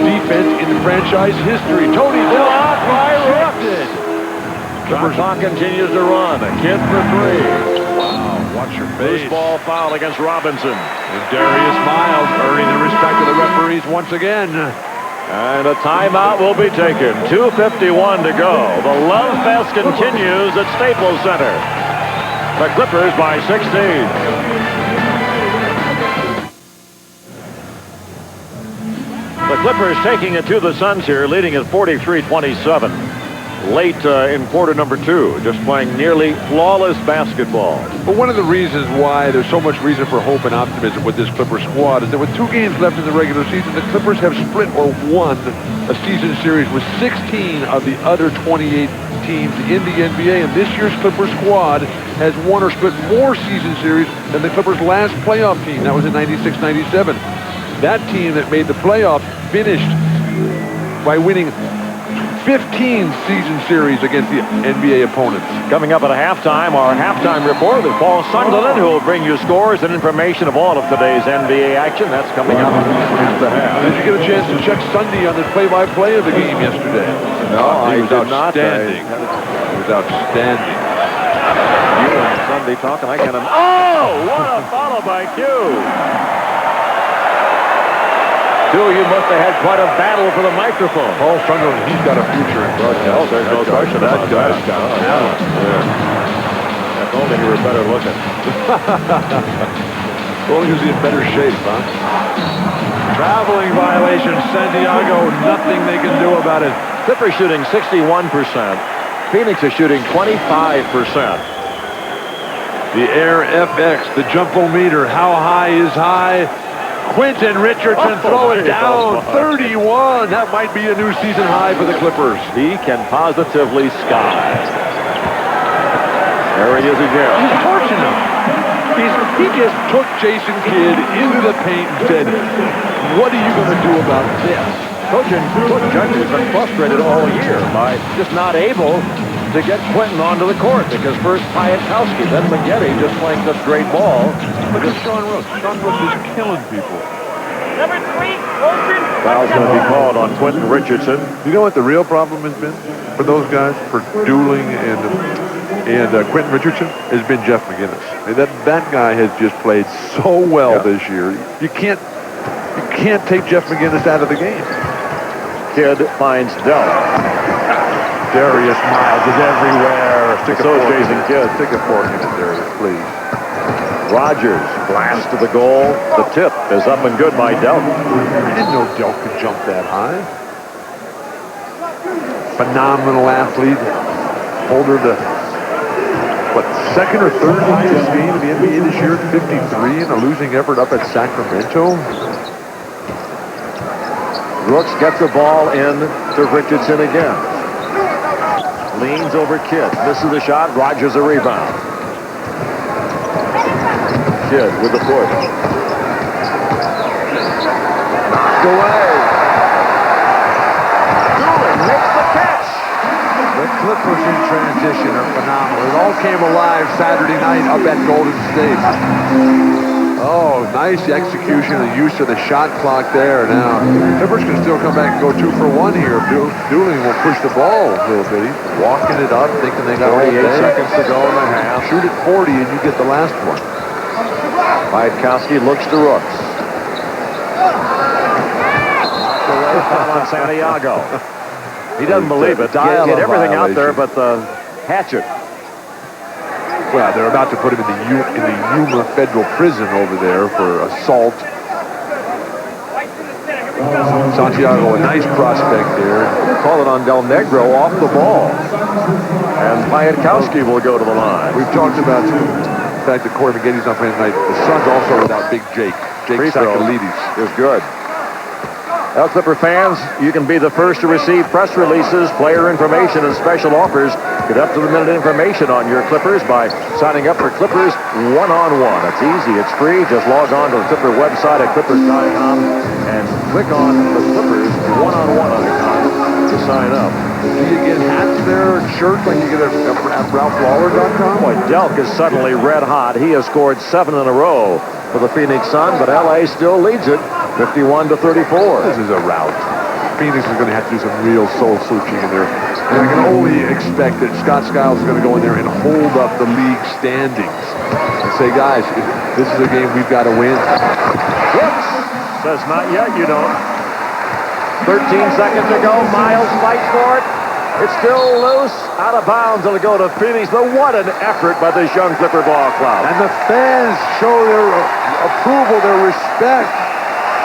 defense in the franchise history. Tony Blocked by Rooks. Clippers Clock continues to run. A Kidd for 3. Wow, watch your face. Loose ball foul against Robinson. And Darius Miles earning the respect of the referees once again. And a timeout will be taken. 2:51 to go. The love fest continues at Staples Center. The Clippers by 16. The Clippers taking it to the Suns here, leading at 43-27. Late in quarter number 2, just playing nearly flawless basketball. But one of the reasons why there's so much reason for hope and optimism with this Clippers squad is that with 2 games left in the regular season, the Clippers have split or won a season series with 16 of the other 28 teams in the NBA. And this year's Clippers squad has won or split more season series than the Clippers' last playoff team. That was in 96-97. That team that made the playoffs finished by winning 15 season series against the NBA opponents. Coming up at a halftime, our halftime report with Paul Sunderland, who will bring you scores and information of all of today's NBA action. That's coming up at the half. Did you get a chance to check Sunday on the play-by-play of the game yesterday? No, I He was did not. outstanding. He was outstanding. You and Sunday talking. I can't. Oh, what a follow by Q. Two of you must have had quite a battle for the microphone. Paul Sunderland, he's got a future in broadcast. Oh, there's no question about that. Yeah. If only you were better looking. Well, he was in better shape, huh? Traveling violation, Santiago, nothing they can do about it. Clippers shooting 61%. Phoenix is shooting 25%. The Air FX, the jump-o-meter, how high is high? Quentin Richardson throw it down, 31. That might be a new season high for the Clippers. He can positively sky. There he is again. He's torching him. He just took Jason Kidd into the paint and said, what are you going to do about this? Coach Judge has been frustrated all year by just not able to get Quentin onto the court because first Piatkowski, then Maggette just playing such great ball. Look at Sean Rooks. Sean Rooks is killing people. Number 3, Walton. Foul's going to be called on Quentin Richardson. You know what the real problem has been for those guys, for Dooling and Quentin Richardson, has been Jeff McInnes. I mean, that guy has just played so well this year. You can't take Jeff McInnes out of the game. Kidd finds Dell. Darius Miles is everywhere. So is Jason Kidd. Stick a fork in it, Darius, please. Rogers, blast to the goal. The tip is up and good by Delk. I didn't know Delk could jump that high. Phenomenal athlete. Holder the, second or third highest game in the NBA this year at 53 in a losing effort up at Sacramento. Brooks gets the ball in to Richardson again. Leans over Kidd. Misses the shot. Rogers a rebound. Kidd with the push. Knocked away. Dooling makes the catch. The Clippers in transition are phenomenal. It all came alive Saturday night up at Golden State. Oh, nice execution and use of the shot clock there. Now, Clippers can still come back and go 2 for 1 here. Dooling will push the ball a little bit. He's walking it up, thinking they got 48 seconds to go in the half. Shoot at 40 and you get the last one. Piatkowski looks to Rooks. Away foul on Santiago. He doesn't believe it. He had everything out there but the hatchet. Well, they're about to put him in the Yuma Federal Prison over there for assault. Santiago, a nice prospect there. Call it on Del Negro off the ball. And Piatkowski will go to the line. We've talked about the fact that Corey McGinty's not playing tonight. The Suns also without Big Jake. Jake Sakalides is good. Well, Clipper fans, you can be the first to receive press releases, player information, and special offers. Get up-to-the-minute information on your Clippers by signing up for Clippers One-on-One. It's easy. It's free. Just log on to the Clipper website at clippers.com and click on the Clippers One-on-One icon to sign up. Do you get hats there, shirts like you get at RalphLawler.com? Boy, Delk is suddenly red hot. He has scored 7 in a row for the Phoenix Suns, but L.A. still leads it 51-34. This is a rout. Phoenix is going to have to do some real soul searching in there. And I can only expect that Scott Skiles is going to go in there and hold up the league standings and say, guys, this is a game we've got to win. Whoops! Says not yet, you don't. 13 seconds to go. Miles fights for it. It's still loose. Out of bounds. It'll go to Phoenix. But what an effort by this young Clipper ball club. And the fans show their approval, their respect.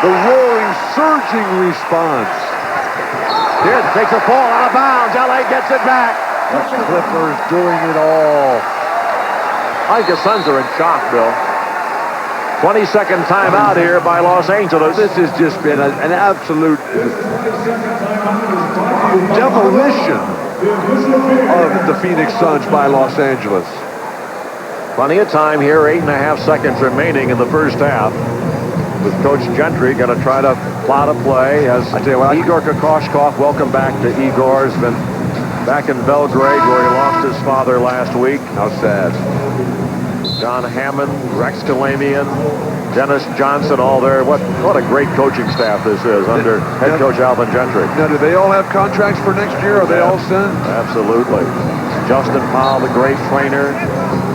The roaring, surging response. Here, takes a fall out of bounds. L.A. gets it back. The Clippers doing it all. I think the Suns are in shock, Bill. 22nd timeout here by Los Angeles. This has just been an absolute demolition of the Phoenix Suns by Los Angeles. Plenty of time here, 8.5 seconds remaining in the first half. With Coach Gentry going to try to plot a play as Igor Kokoshkov, welcome back to Igor, has been back in Belgrade where he lost his father last week. How sad. John Hammond, Rex Kalamian, Dennis Johnson, all there. What a great coaching staff this is under head coach Alvin Gentry. Now, do they all have contracts for next year? Are they all set? Absolutely. Justin Powell, the great trainer.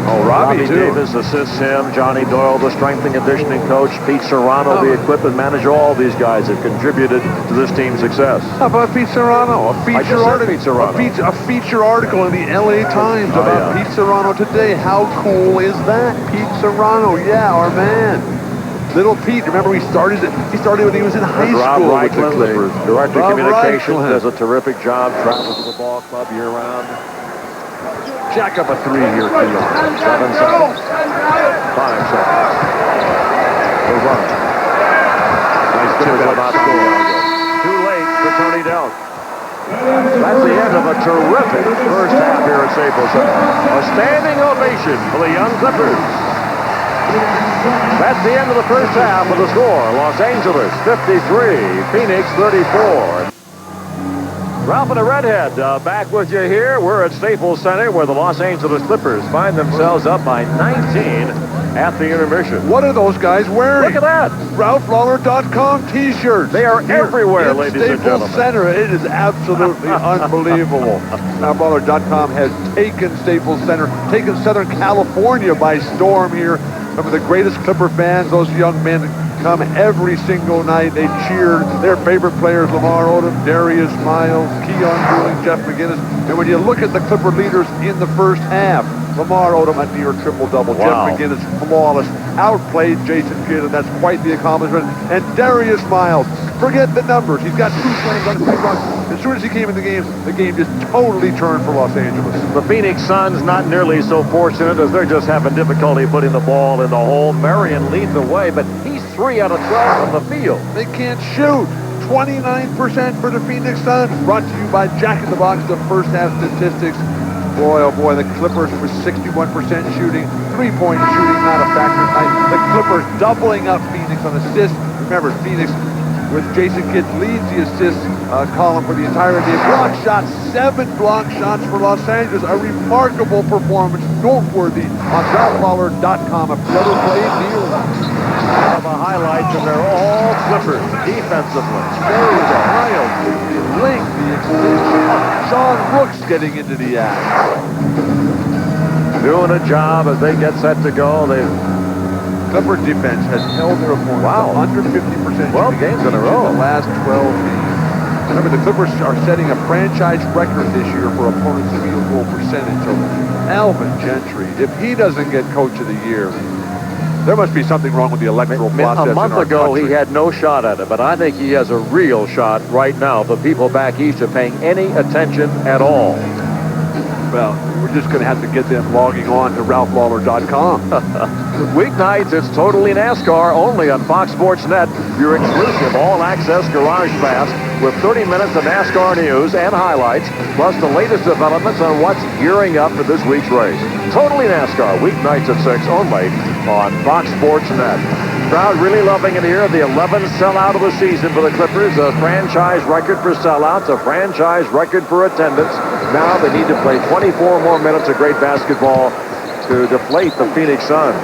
Oh, Robbie too. Davis assists him. Johnny Doyle, the strength and conditioning coach. Pete Serrano, the equipment manager. All these guys have contributed to this team's success. How about Pete Serrano? A feature article in the LA Times about Pete Serrano today. How cool is that? Pete Serrano, yeah, our man. Little Pete, remember he started when he was in high school with the Clippers. The director of communications does a terrific job. Travels to the ball club year-round. Jack up a three here, Keon. 7 seconds. 5 seconds. Move on. Nice tip about score. Too late for Tony Delk. That's the end of a terrific first half here at Staples Center. A standing ovation for the young Clippers. That's the end of the first half with the score. Los Angeles 53, Phoenix 34. Ralph and the Redhead back with you here. We're at Staples Center where the Los Angeles Clippers find themselves up by 19 at the intermission. What are those guys wearing? Look at that. RalphLawler.com t-shirts. They are everywhere, ladies and gentlemen. Staples Center. It is absolutely unbelievable. RalphLawler.com has taken Staples Center, taken Southern California by storm here. Some of the greatest Clipper fans, those young men, come every single night. They cheer their favorite players, Lamar Odom, Darius Miles, Keon Dooling, Jeff McGinnis. And when you look at the Clipper leaders in the first half, Lamar Odom a near triple-double. Wow. Jeff McGinnis flawless. Outplayed Jason Kidd, and that's quite the accomplishment. And Darius Miles, forget the numbers. He's got 2 slams on 3 blocks. As soon as he came in the game just totally turned for Los Angeles. The Phoenix Suns not nearly so fortunate as they're just having difficulty putting the ball in the hole. Marion leads the way, but he's 3 out of 12 from the field. They can't shoot. 29% for the Phoenix Suns. Brought to you by Jack in the Box, the first half statistics. Boy, oh boy, the Clippers with 61% shooting. 3-point shooting not a factor tonight. The Clippers doubling up Phoenix on assists. Remember, Phoenix with Jason Kidd leads the assist column for the entirety. Block shots, 7 block shots for Los Angeles. A remarkable performance, noteworthy on RalphLawler.com. A better play deal. Have a highlights, and they're all Clippers defensively. Very wild. The length, the extension. Sean Rooks getting into the act. Doing a job as they get set to go. Clipper defense has held their opponents under 50%. 12 games in a row. The last 12 games. Remember, the Clippers are setting a franchise record this year for opponents' field goal percentage. So Alvin Gentry, if he doesn't get Coach of the Year, There must be something wrong with the electoral process. A month ago, he had no shot at it, but I think he has a real shot right now. The people back east are paying any attention at all. Well, we're just going to have to get them logging on to RalphLawler.com. Weeknights, it's totally NASCAR, only on Fox Sports Net, your exclusive all-access Garage Pass with 30 minutes of NASCAR news and highlights, plus the latest developments on what's gearing up for this week's race. Totally NASCAR, weeknights at 6 only on Fox Sports Net. Crowd really loving it here. The 11th sellout of the season for the Clippers, a franchise record for sellouts, a franchise record for attendance. Now they need to play 24 more minutes of great basketball to deflate the Phoenix Suns.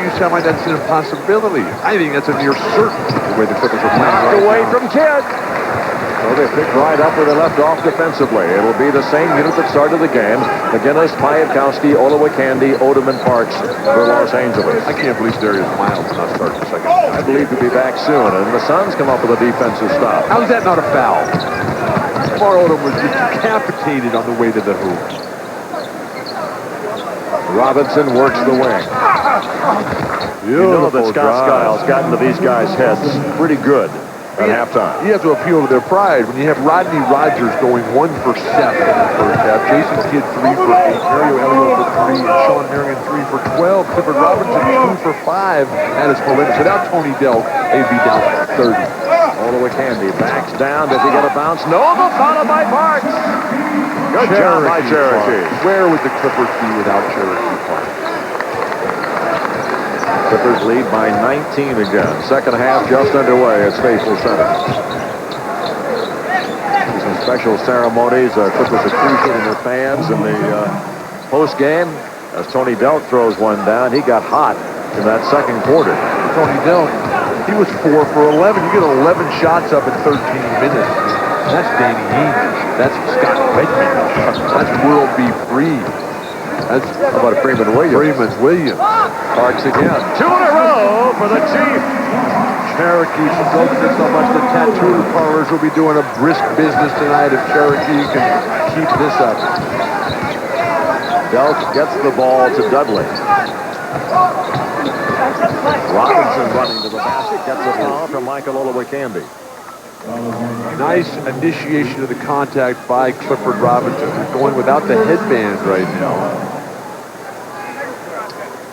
You sound like that's an impossibility. I think that's a near certainty the way the Clippers are playing Knocked right away now. from Kidd. So they picked right up where they left off defensively. It'll be the same unit that started the game. McGinnis, Piatkowski, Olowokandi, Odom, and Parks for Los Angeles. I can't believe Darius Miles is not starting the second half. I believe he'll be back soon, and the Suns come up with a defensive stop. How's that not a foul? Lamar Odom was decapitated on the way to the hoop. Robinson works the wing. You know that Scott Skiles got into these guys' heads pretty good at halftime. You have to appeal to their pride. When you have Rodney Rogers going 1 for 7 in the first half, Jason Kidd 3 for 8, Mario Elliott for 3, and Sean Marion 3 for 12, Clifford Robinson 2 for 5 at his full limits. Without Tony Delk, they'd be down 30. Olowokandi backs down. Does he get a bounce? No, the foul by Parks. Good job by Cherokee. Where would the Clippers be without Cherokee Park? Clippers lead by 19 again. Second half just underway at Staples Center. Some special ceremonies. Clippers appreciating their fans in the post game. As Tony Delk throws one down, he got hot in that second quarter. Tony Delk, he was 4 for 11. You get 11 shots up in 13 minutes. That's Danny Ainge. That's Scott Wedman. That's World B. Free. That's How about Freeman Williams? Freeman Williams. Parks again. 2 in a row for the Chief. Cherokee promotes it so much the tattoo parlors will be doing a brisk business tonight if Cherokee can keep this up. Delk gets the ball to Dudley. Robinson running to the basket, gets a foul from Michael Olowokandi. Nice initiation of the contact by Clifford Robinson, who's going without the headband right now.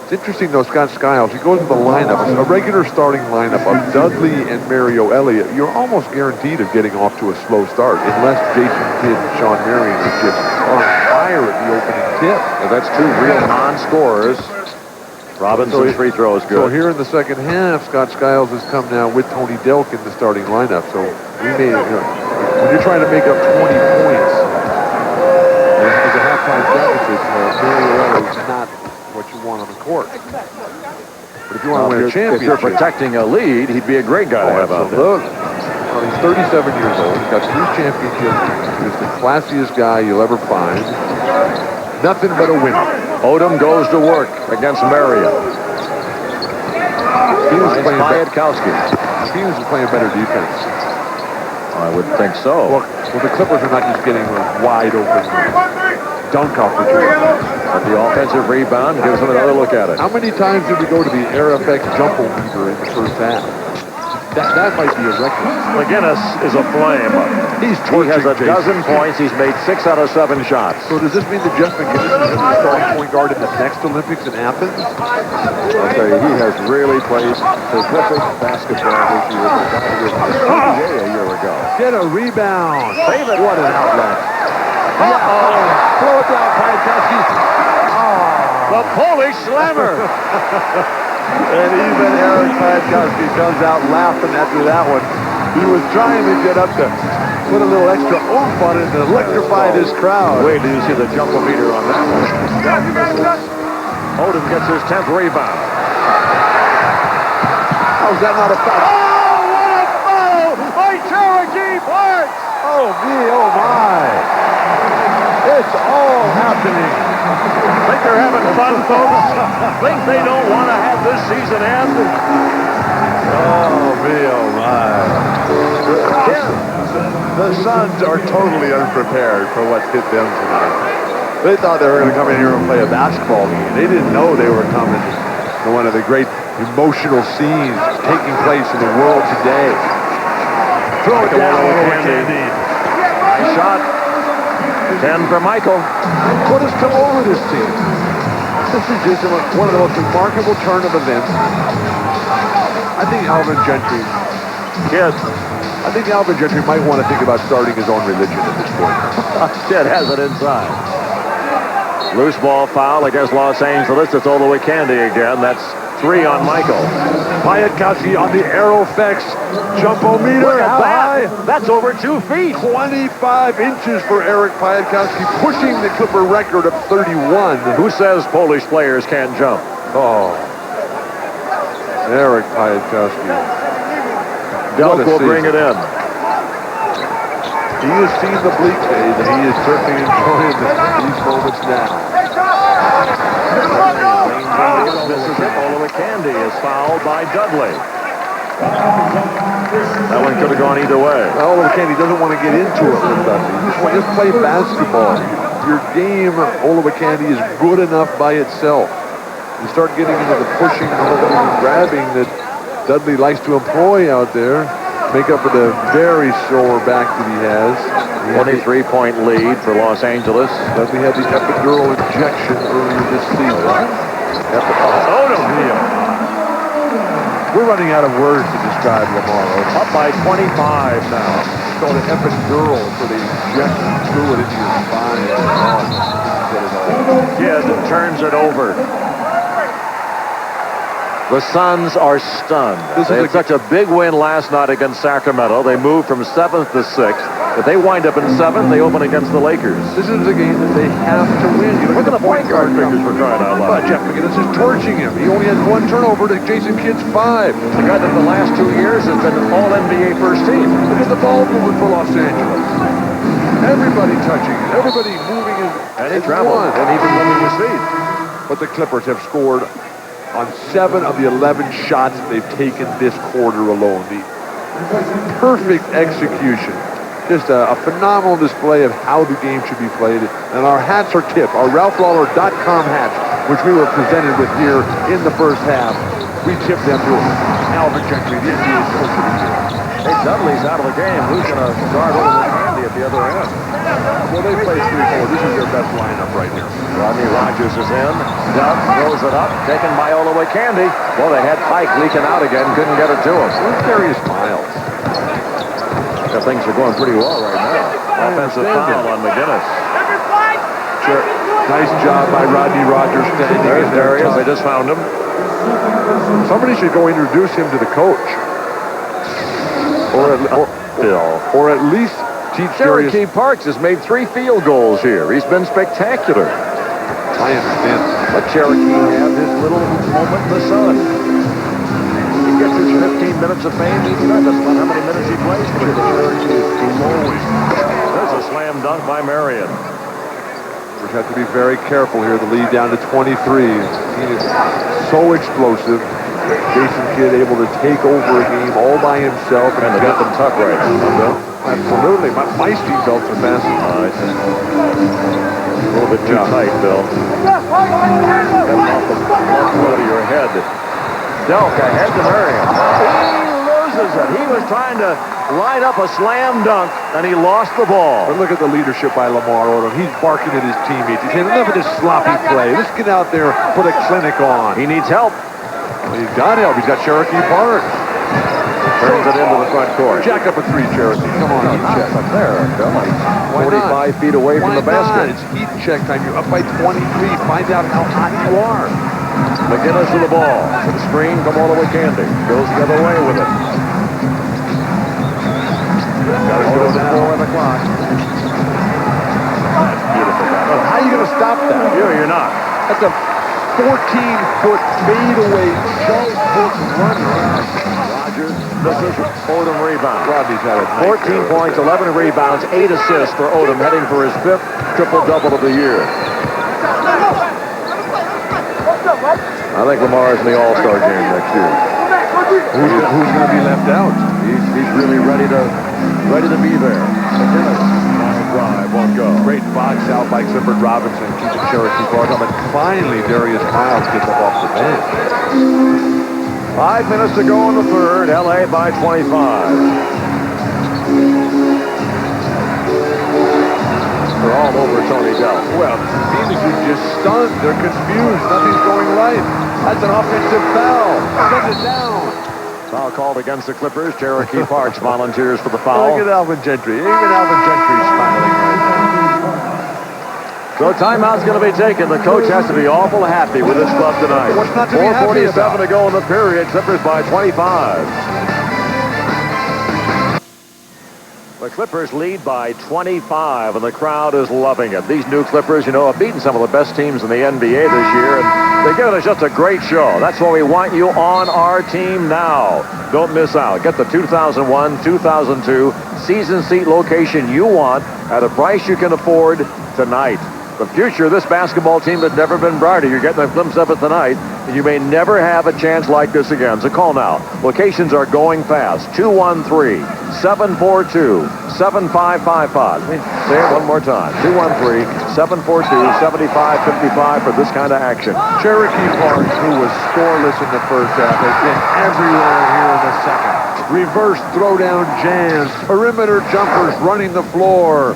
It's interesting, though, Scott Skiles, he goes with the lineup, a regular starting lineup of Dudley and Mario Elliott. You're almost guaranteed of getting off to a slow start, unless Jason Kidd and Sean Marion are just on fire at the opening tip. Well, that's 2 real non-scorers. Robinson's free throw is good. So here in the second half, Scott Skiles has come now with Tony Delk in the starting lineup. So we may, when you're trying to make up 20 points as a halftime deficit, Mario Elliott is not what you want on the court. But if you want to win a championship, if you're protecting a lead, he'd be a great guy to have out there. Well, he's 37 years old. He's got 3 championships. He's the classiest guy you'll ever find. Nothing but a winner. Odom goes to work against Marion. Piatkowski. Stevens is playing better defense. I would think so. Well, the Clippers are not just getting a wide open dunk opportunity. But the offensive rebound gives them another look at it. How many times did we go to the AirFX jumbo meter in the first half? That might be a record. McGinnis is a flame. He has a dozen points. He's made 6 out of 7 shots. So does this mean that Jeff McGinnis is going to be starting point guard in the next Olympics in Athens? I'll tell you, he has really played terrific basketball this year. He was in the NBA a year ago. Get a rebound. Save it. What an outlet. Throw it down, Piatkowski. The Polish slammer. And even Eric Piatkowski comes out laughing after that one. He was trying to get up to put a little extra oomph on it and electrify this crowd. Wait till you see the jump-o-meter on that one. Odom gets his 10th rebound. How's that not a foul? Oh, what a foul by Cherokee Parks! Oh, me, oh, my. It's all happening. Think they're having fun, folks? Think they don't want to have this season end? Oh, me, oh, my. The Suns are totally unprepared for what's hit them tonight. They thought they were going to come in here and play a basketball game. They didn't know they were coming to one of the great emotional scenes taking place in the world today. Throw it down over Candy. Nice shot. 10 for Michael. What has come over this team? This is just one of the most remarkable turn of events. I think Alvin Gentry, I think Alvin Gentry might want to think about starting his own religion at this point. Kid has it inside. Loose ball foul against Los Angeles. It's Olowokandi again. That's 3 on Michael. Piatkowski on the Aeroflex jump-o-meter. Look at How high? that. That's over 2 feet. 25 inches for Eric Piatkowski, pushing the Clipper record of 31. Who says Polish players can't jump? Oh, Eric Piatkowski. Delk will bring it in. He has seen the bleak days, and he is certainly enjoying these moments now. This is it. Olowokandi is fouled by Dudley. That one could have gone either way. Olowokandi doesn't want to get into it with Dudley. Just play basketball. Your game, Olowokandi, is good enough by itself. You start getting into the pushing and grabbing that Dudley likes to employ out there. Make up for the very sore back that he has. 23-point lead for Los Angeles. Dudley had the epidural injection earlier this season. Odom heel. We're running out of words to describe Lamar Odom. Up by 25 now. It's called an epidural for the injection through it into your spine. Kid turns it over. The Suns are stunned. They had such a big win last night against Sacramento. They moved from 7th to 6th. If they wind up in 7th, they open against the Lakers. This is a game that they have to win. Look at the point guard figures for crying out loud. Jeff McGinnis is torching him. He only had 1 turnover to Jason Kidd's 5. The guy that the last 2 years has been all-NBA first team. Look at the ball movement for Los Angeles. Everybody touching it. Everybody moving in. And he traveled. And even moving his feet. But the Clippers have scored on 7 of the 11 shots they've taken this quarter alone. The perfect execution. Just a phenomenal display of how the game should be played. And our hats are tipped. Our RalphLawler.com hats, which we were presented with here in the first half, we tipped them to Alvin Gentry, the NBA Coach of the Year. Hey, Dudley's out of the game. Who's going to guard Olowokandi at the other end? Well, they play 3-4. This is their best lineup right here. Rodney Rogers is in. Doug throws it up. Taken by Olowokandi. Well, they had Pike leaking out again. Couldn't get it to him. Where's Darius Miles? Yeah, things are going pretty well right now. Offensive foul on McGinnis. Sure. Nice job by Rodney Rogers standing There's in there. Darius. They just found him. Somebody should go introduce him to the coach. Or at least teach Darius. Cherokee Parks has made 3 field goals here. He's been spectacular. I understand. Let Cherokee have his little moment in the sun. He gets his 15 minutes of fame each night. That's about how many minutes he plays for the Cherokee is glowing. There's a slam dunk by Marion. We have to be very careful here. The lead down to 23. He is so explosive. Jason Kidd able to take over a game all by himself. And the dip and tuck right now, Bill. Absolutely. My seat belts are fastened. A little bit too tight, Bill. That's off the front of your head. Delk ahead to Marion. He loses it. He was trying to line up a slam dunk, and he lost the ball. But look at the leadership by Lamar Odom. He's barking at his teammates. He's saying, enough of this sloppy play. Let's get out there, put a clinic on. He needs help. Well, he's got help. He's got Cherokee Park. Turns it into the front court. Jack up a 3, Cherokee. Come on, heat check. Up there, Bill. He's 45 feet away from the basket. It's heat check time. You're up by 23. Find out how hot you are. McGinnis to the ball. To the screen from Olowokandi. Goes the other way with it. Got to go to 4 on the clock. That's beautiful. How are you going to stop that? You're not. That's a 14-foot fadeaway jump runner. Rogers, this is Odom rebound. Rodney's had a 14 points, 11 rebounds, 8 assists for Odom, heading for his 5th triple-double of the year. I think Lamar's in the All-Star game next year. Who's going to be left out? He's really ready to be there. McGinnis, long drive, won't go. Great box out by Clifford Robinson, keeping Cherokee Park up. And finally, Darius Miles gets up off the bench. 5 minutes to go in the third. L.A. by 25. They're all over Tony Dell. Well, Phoenix is just stunned. They're confused. Nothing's going right. That's an offensive foul. Send it down. Foul called against the Clippers. Cherokee Parks volunteers for the foul. Look at Alvin Gentry. Even Alvin Gentry's smiling right now. So timeout's going to be taken. The coach has to be awful happy with his club tonight. What's not to be happy about? 4:47 to go in the period. Clippers by 25. The Clippers lead by 25, and the crowd is loving it. These new Clippers, you know, have beaten some of the best teams in the NBA this year, and they've given us just a great show. That's why we want you on our team now. Don't miss out. Get the 2001-2002 season seat location you want at a price you can afford tonight. The future of this basketball team has never been brighter. You're getting a glimpse of it tonight, and you may never have a chance like this again. So call now. Locations are going fast. 213-742-7555. Say it one more time. 213-742-7555 for this kind of action. Cherokee Parks, who was scoreless in the first half, has been everywhere here in the second. Reverse throwdown jams, perimeter jumpers running the floor.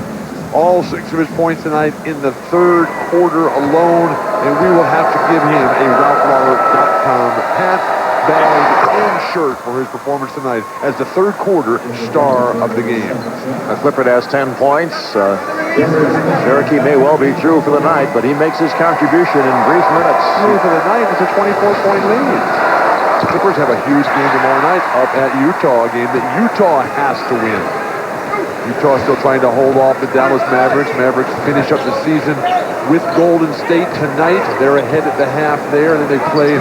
All 6 of his points tonight in the third quarter alone, and we will have to give him a RalphLawler.com hat, bag, and shirt for his performance tonight as the third quarter star of the game. Clifford has 10 points. Cherokee may well be through for the night, but he makes his contribution in brief minutes. Through for the night, it's a 24-point lead. The Clippers have a huge game tomorrow night up at Utah, a game that Utah has to win. Utah still trying to hold off the Dallas Mavericks. Mavericks finish up the season with Golden State tonight. They're ahead at the half there, and then they play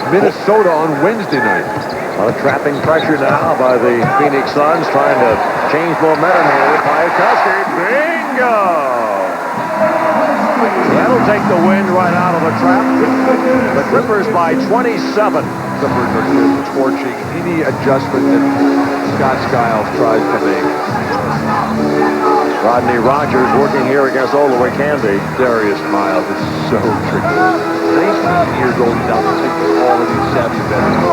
Minnesota on Wednesday night. A lot of trapping pressure now by the Phoenix Suns, trying to change momentum here. Piatkowski, bingo! That'll take the wind right out of the trap. The Clippers by 27. Clippers are just torching any adjustment that Scott Skiles tries to make. Rodney Rogers working here against Ola Candy. Darius Miles is so tricky. 19 years old, he's out to take all of these savvy veterans.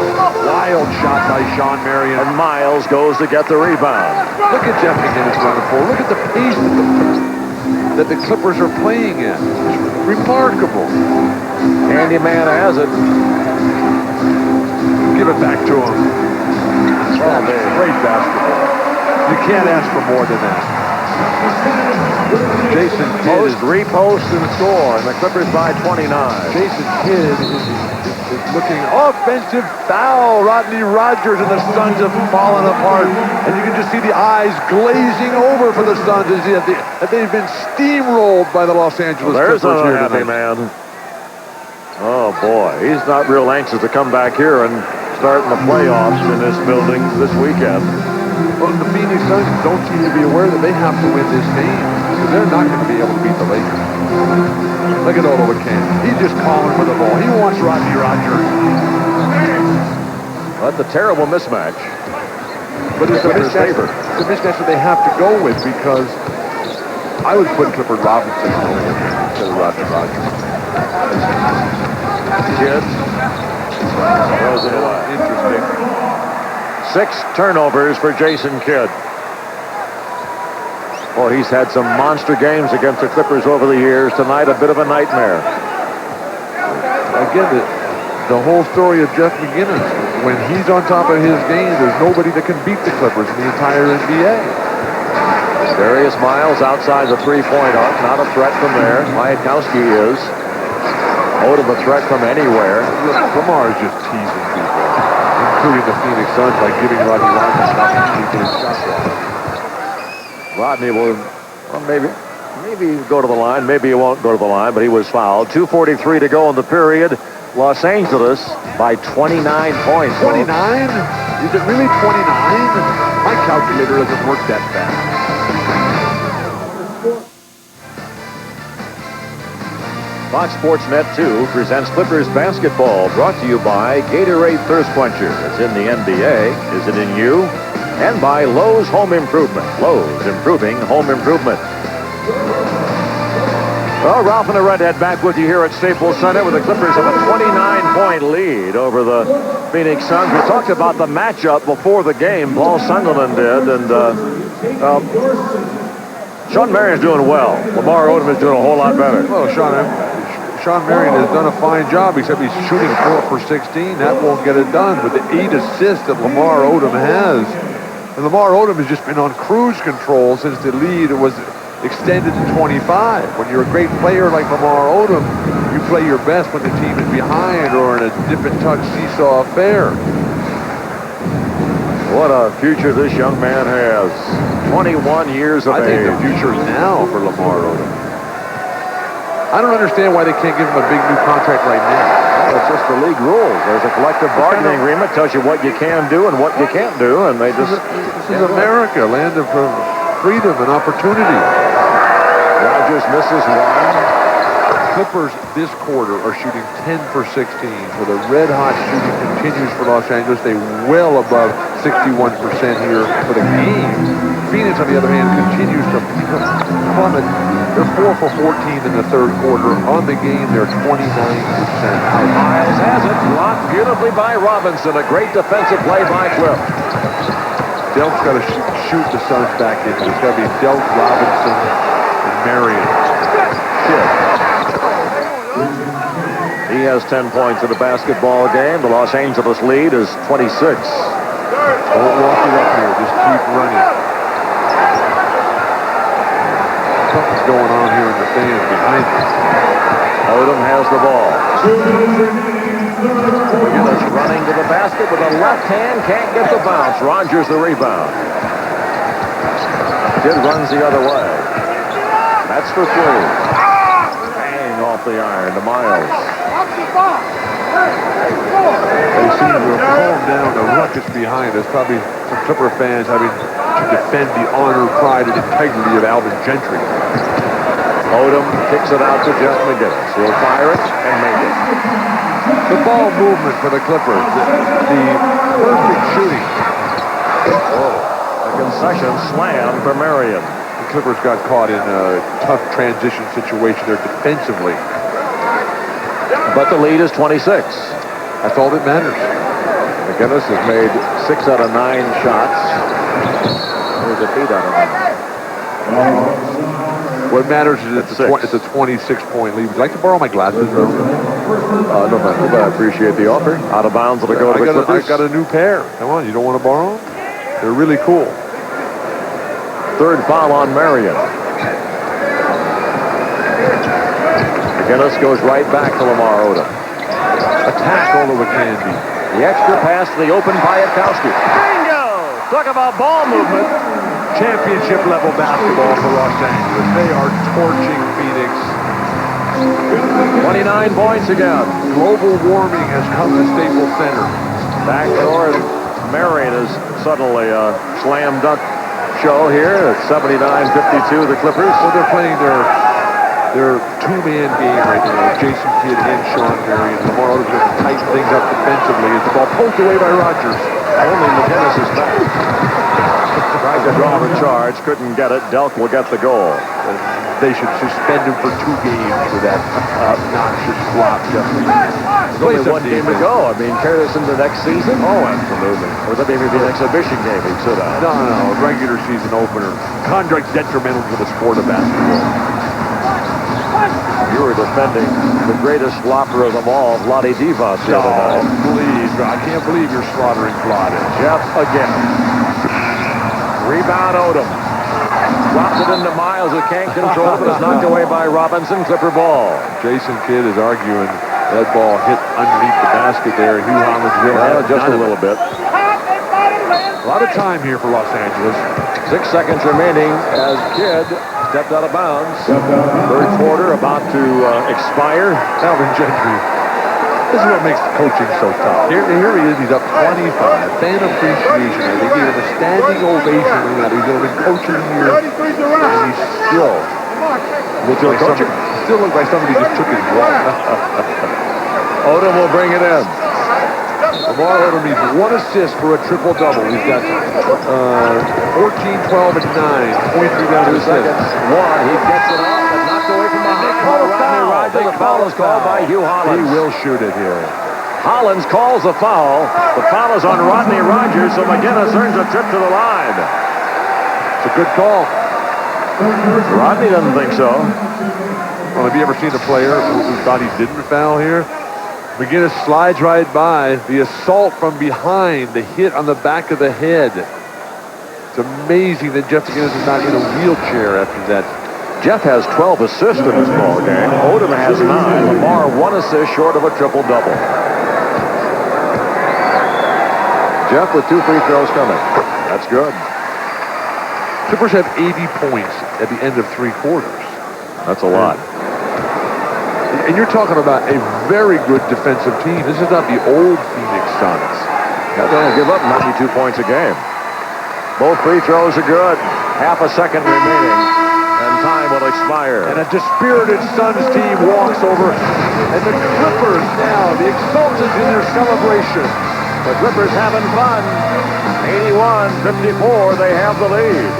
Wild shot by Sean Marion. And Miles goes to get the rebound. Look at Jeff McGinnis running forward. Look at the pace that the Clippers are playing at. It's remarkable. Candyman has it. Give it back to him. Oh, man, great basketball. You can't ask for more than that. Jason Kidd repost and score, and the Clippers by 29. Jason Kidd is looking offensive foul. Rodney Rogers and the Suns have fallen apart, and you can just see the eyes glazing over for the Suns as that they've been steamrolled by the Los Angeles Clippers here tonight. Happy man. Oh boy, he's not real anxious to come back here and start in the playoffs in this building this weekend. Well, the Phoenix Suns don't seem to be aware that they have to win this game, because they're not going to be able to beat the Lakers. Look at Ola Candy. He's just calling for the ball. He wants Rodney Rogers. That's a terrible mismatch. But it's a mismatch that they have to go with, because I would put Clifford Robinson instead of Rodney Rogers. Kidd throws it away. Interesting. 6 turnovers for Jason Kidd. Boy, he's had some monster games against the Clippers over the years. Tonight, a bit of a nightmare. Again, the whole story of Jeff McGinnis. When he's on top of his game, there's nobody that can beat the Clippers in the entire NBA. Darius Miles outside the three-point arc. Not a threat from there. Piatkowski is. Odom a threat from anywhere. Lamar is just teasing people, including the Phoenix Suns, by giving Rodney Rogers an opportunity to his shot clock. Rodney will, well, maybe go to the line. Maybe he won't go to the line, but he was fouled. 2:43 to go in the period. Los Angeles by 29 points. 29? Is it really 29? My calculator doesn't work that fast. Fox Sports Net 2 presents Clippers basketball, brought to you by Gatorade Thirst Quencher. It's in the NBA. Is it in you? And by Lowe's Home Improvement. Lowe's, improving home improvement. Well, Ralph and the Redhead back with you here at Staples Center, with the Clippers have a 29-point lead over the Phoenix Suns. We talked about the matchup before the game. Paul Sunderland did, and Sean Marion's doing well. Lamar Odom is doing a whole lot better. Well, Sean Marion has done a fine job, except he's shooting 4 for 16. That won't get it done with the 8 assists that Lamar Odom has. And Lamar Odom has just been on cruise control since the lead was extended to 25. When you're a great player like Lamar Odom, you play your best when the team is behind or in a dip and tuck seesaw affair. What a future this young man has. 21 years of age. I think the future is now for Lamar Odom. I don't understand why they can't give him a big new contract right now. Well, it's just the league rules. There's a collective bargaining agreement, tells you what you can do and what you can't do, and they just... This is America, land of freedom and opportunity. Rodgers misses one. Clippers this quarter are shooting 10 for 16. So the red-hot shooting continues for Los Angeles. They well above 61% here for the game. Phoenix, on the other hand, continues to plummet. They're 4 for 14 in the third quarter. On the game, they're 29%. Miles has it. Blocked beautifully by Robinson. A great defensive play by Cliff. Delk's got to shoot the Suns back in. It's got to be Delk, Robinson, and Marion. He has 10 points in the basketball game. The Los Angeles lead is 26. Don't walk it up here. Just keep running. Something's going on here in the fans behind him. Odom has the ball. McGinnis running to the basket with a left hand. Can't get the bounce. Rodgers the rebound. Kid runs the other way. That's for 3. Bang off the iron to Miles. They seem to have calmed down the ruckus behind us. Probably some Clipper fans having to defend the honor, pride, and integrity of Alvin Gentry. Odom kicks it out to Jeff McGinnis. He'll fire it and make it. The ball movement for the Clippers. The perfect shooting. A concession slam for Marion. The Clippers got caught in a tough transition situation there defensively. But the lead is 26. That's all that matters. McGinnis has made 6 out of 9 shots. There's a beat out of 9. What matters is it's a 26-point lead. Would you like to borrow my glasses, Bill? No, but I appreciate the offer. Out of bounds, it'll go to the Clippers. I got a new pair. Come on, you don't want to borrow them? They're really cool. Third foul on Marion. McGinnis goes right back to Lamar Odom. Attack all over Candy. The extra pass to the open Piatkowski. Bingo! Talk about ball movement. Championship level basketball for Los Angeles. They are torching Phoenix. 29 points again. Global warming has come to Staples Center. Back north, Marion is suddenly a slam dunk show here at 79-52, the Clippers. Well, they're playing their two-man game right now. Jason Kidd and Sean Marion. Lamar Odom's going to tighten things up defensively as the ball poked away by Rodgers. Only McGinnis is back. Tried to draw the charge, couldn't get it. Delk will get the goal. They should suspend him for 2 games for that obnoxious flop. There's only 1 game to go. I mean, carry this into next season? Oh, absolutely. Or that maybe be an exhibition game he'd sit on. No, regular season opener. Conduct detrimental to the sport of basketball. You were defending the greatest flopper of them all, Vlade Divac, the other night. Please, I can't believe you're slaughtering Vlade. Jeff again. Rebound Odom. Drops it into Miles, who can't control it, but is knocked away by Robinson. Clipper ball. Jason Kidd is arguing that ball hit underneath the basket there. Hugh Holland's just a little bit. A lot of time here for Los Angeles. 6 seconds remaining as Kidd stepped out of bounds. Third quarter about to expire. Alvin Gentry. This is what makes coaching so tough. Here he is. He's up 25. Fan appreciation. They gave him a standing ovation when he's been coaching here. And he's still looks like somebody just took his walk. Odom will bring it in. Lamar Odom needs 1 assist for a triple-double. He's got 14, 12, and 9. 0.3 2 seconds. 1. He gets it off and knocked away from the Nick Hall. after the foul is called by Hugh Hollins. He will shoot it here. Hollins calls the foul. The foul is on Rodney Rogers, so McGinnis earns a trip to the line. It's a good call. Rodney doesn't think so. Well, have you ever seen a player who thought he didn't foul here? McGinnis slides right by. The assault from behind, the hit on the back of the head. It's amazing that Jeff McGinnis is not in a wheelchair after that. Jeff has 12 assists in this ball game. Odom has 9. Lamar 1 assist short of a triple-double. Jeff with 2 free throws coming. That's good. Clippers have 80 points at the end of 3 quarters. That's a lot. And you're talking about a very good defensive team. This is not the old Phoenix Suns. They don't give up 92 points a game. Both free throws are good. Half a second remaining, and time will expire. And a dispirited Suns team walks over. And the Clippers now, the exultants in their celebration. The Clippers having fun. 81-54, they have the lead.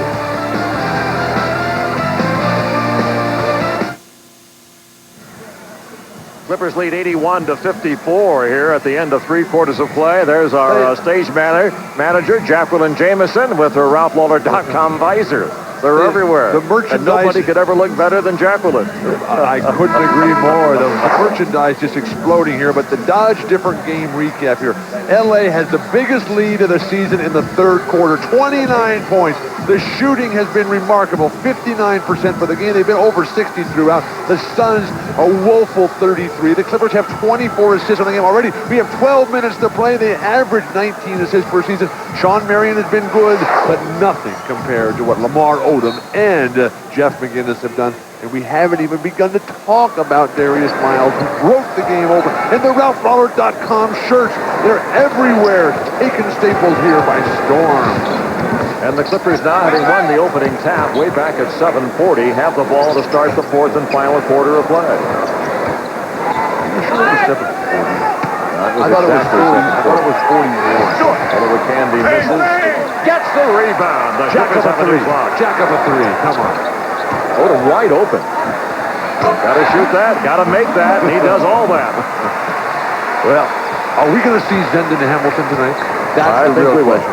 Clippers lead 81-54 here at the end of 3 quarters of play. There's our stage manager, Jacqueline Jameson, with her RalphLawler.com visor. They're everywhere. The merchandise. And nobody could ever look better than Jacqueline. I couldn't agree more. The merchandise just exploding here. But the Dodge Different Game recap here. LA has the biggest lead of the season in the 3rd quarter. 29 points. The shooting has been remarkable. 59% for the game. They've been over 60 throughout. The Suns, a woeful 33. The Clippers have 24 assists on the game already. We have 12 minutes to play. They average 19 assists per season. Sean Marion has been good, but nothing compared to what Lamar Odom and Jeff McGinnis have done. And we haven't even begun to talk about Darius Miles, who broke the game over. And the RalphLawler.com shirts, they're everywhere. Taking Staples here by storm. And the Clippers now, having won the opening tap way back at 7:40, have the ball to start the 4th and final quarter of play. You sure it was 7:40? I thought it was 40. Although Candy misses. Gets the rebound. The Jack up a 3. Jack up a 3. Come on. Odom wide open. Got to shoot that. Got to make that. And he does all that. Well, are we going to see Zenden and Hamilton tonight? That's the real question.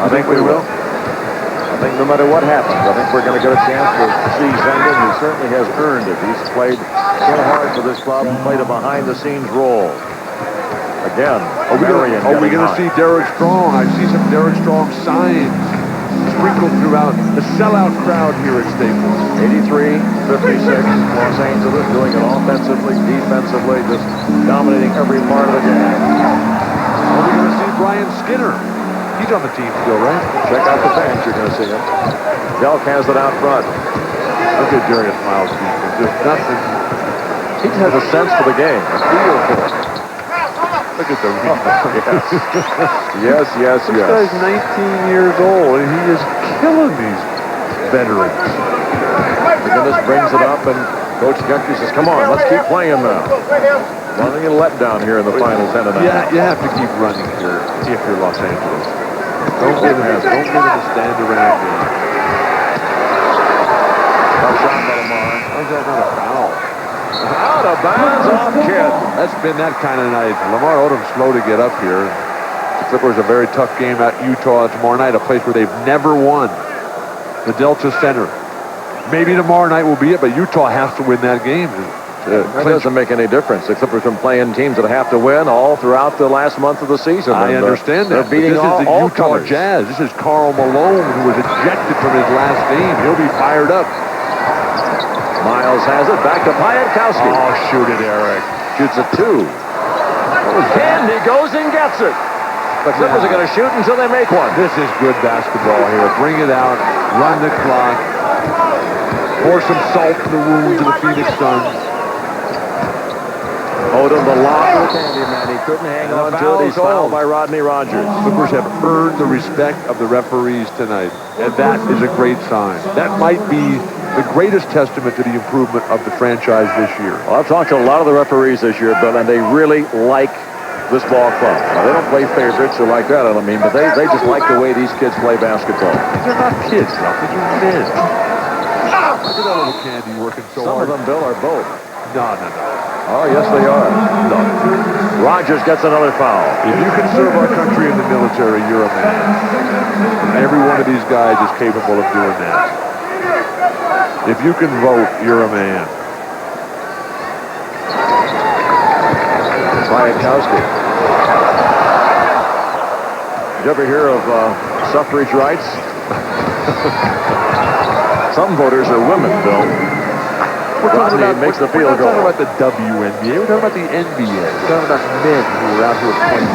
I think we will. I think no matter what happens, I think we're going to get a chance to see Zenden, who certainly has earned it. He's played so hard for this club and played a behind-the-scenes role. Again, are we going to see Derek Strong? I see some Derek Strong signs sprinkled throughout the sellout crowd here at Staples. 83-56, Los Angeles doing it offensively, defensively, just dominating every part of the game. Are we going to see Brian Skinner? He's on the team still, right? Check out the bench, you're going to see him. Delk has it out front. Look at Darius Miles' defense. There's nothing. He has a sense for the game, a feel for it. Look at the rebound. Yes. This guy's 19 years old, and he is killing these veterans. McGinnis brings it up, and Coach Gentry says, come on, let's keep playing now. Nothing to let down here in the final 10 tonight. Yeah, you have to keep running here if you're Los Angeles. Don't get him to stand around here. Tough shot by Lamar. How's that not a foul? Out of bounds off Kidd. That's been that kind of night. Lamar Odom slow to get up here. The Clippers a very tough game at Utah tomorrow night, a place where they've never won. The Delta Center. Maybe tomorrow night will be it, but Utah has to win that game. That doesn't make any difference. The Clippers have been playing teams that have to win all throughout the last month of the season. I understand that. They're beating this is the all Utah comers. Jazz. This is Karl Malone, who was ejected from his last game. He'll be fired up. Miles has it. Back to Piatkowski. Oh, shoot it, Eric. Shoots a 2. Candy goes and gets it. The Clippers are going to shoot until they make one. This is good basketball here. Bring it out. Run the clock. Pour some salt in the wounds of the Phoenix Suns. Odom, the lob for Candyman. He couldn't hang on to it. He's fouled by Rodney Rogers. Clippers have earned the respect of the referees tonight, and that is a great sign. That might be the greatest testament to the improvement of the franchise this year. Well, I've talked to a lot of the referees this year, Bill, and they really like this ball club. Now, they don't play favorites or like that, I don't mean, but they just like the way these kids play basketball. These are not kids, Ralph. These are men. Look at that little Candy working so hard. Some of them, Bill, are both. No. Oh, yes, they are. No. Rogers gets another foul. If you can serve our country in the military, you're a man. And every one of these guys is capable of doing that. If you can vote, you're a man. Kwiatkowski. Did you ever hear of suffrage rights? Some voters are women, Bill. We're talking about the WNBA. We're talking about the NBA. We're talking about men who are out here playing.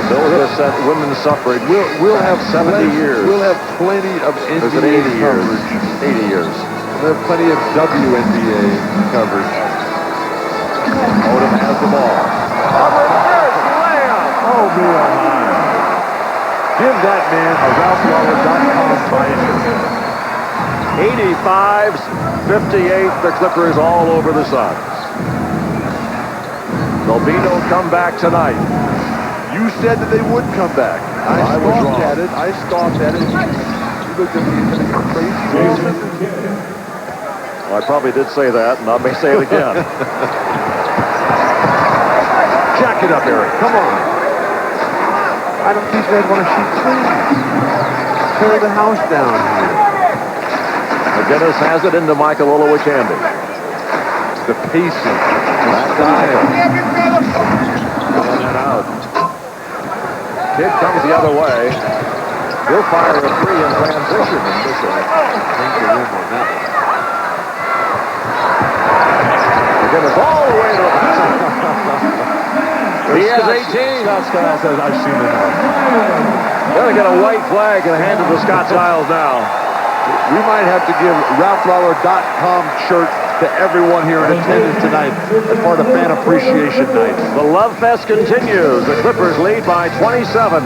Bill has said women's suffrage. We'll have 70 years. We'll have plenty of NBA 80 years. coverage. 80 years. We'll have plenty of WNBA coverage. Odom has the ball. Oh, me oh my. Give that man a RalphLawler.com buy-in. 85s, 58, the Clippers all over the Suns. They'll come back tonight. You said that they would come back. I scoffed at it. I scoffed at it. You looked at me and said, "You're crazy." Well, I probably did say that, and I may say it again. Jack it up, Eric. Come on. I don't think they'd want to shoot three. Tear the house down here. McGinnis has it into Michael Olowokandi. The pacing. The style. In and out. Kid comes the other way. He'll fire a three in transition and miss it. Think the room on that one. McGinnis all the way to the basket. He has 18. Scott Skiles says, I've seen it now. Gonna get a white flag and hand it to Scott Skiles now. We might have to give RalphLawler.com shirts to everyone here in attendance tonight as part of Fan Appreciation Night. The Love Fest continues. The Clippers lead by 27.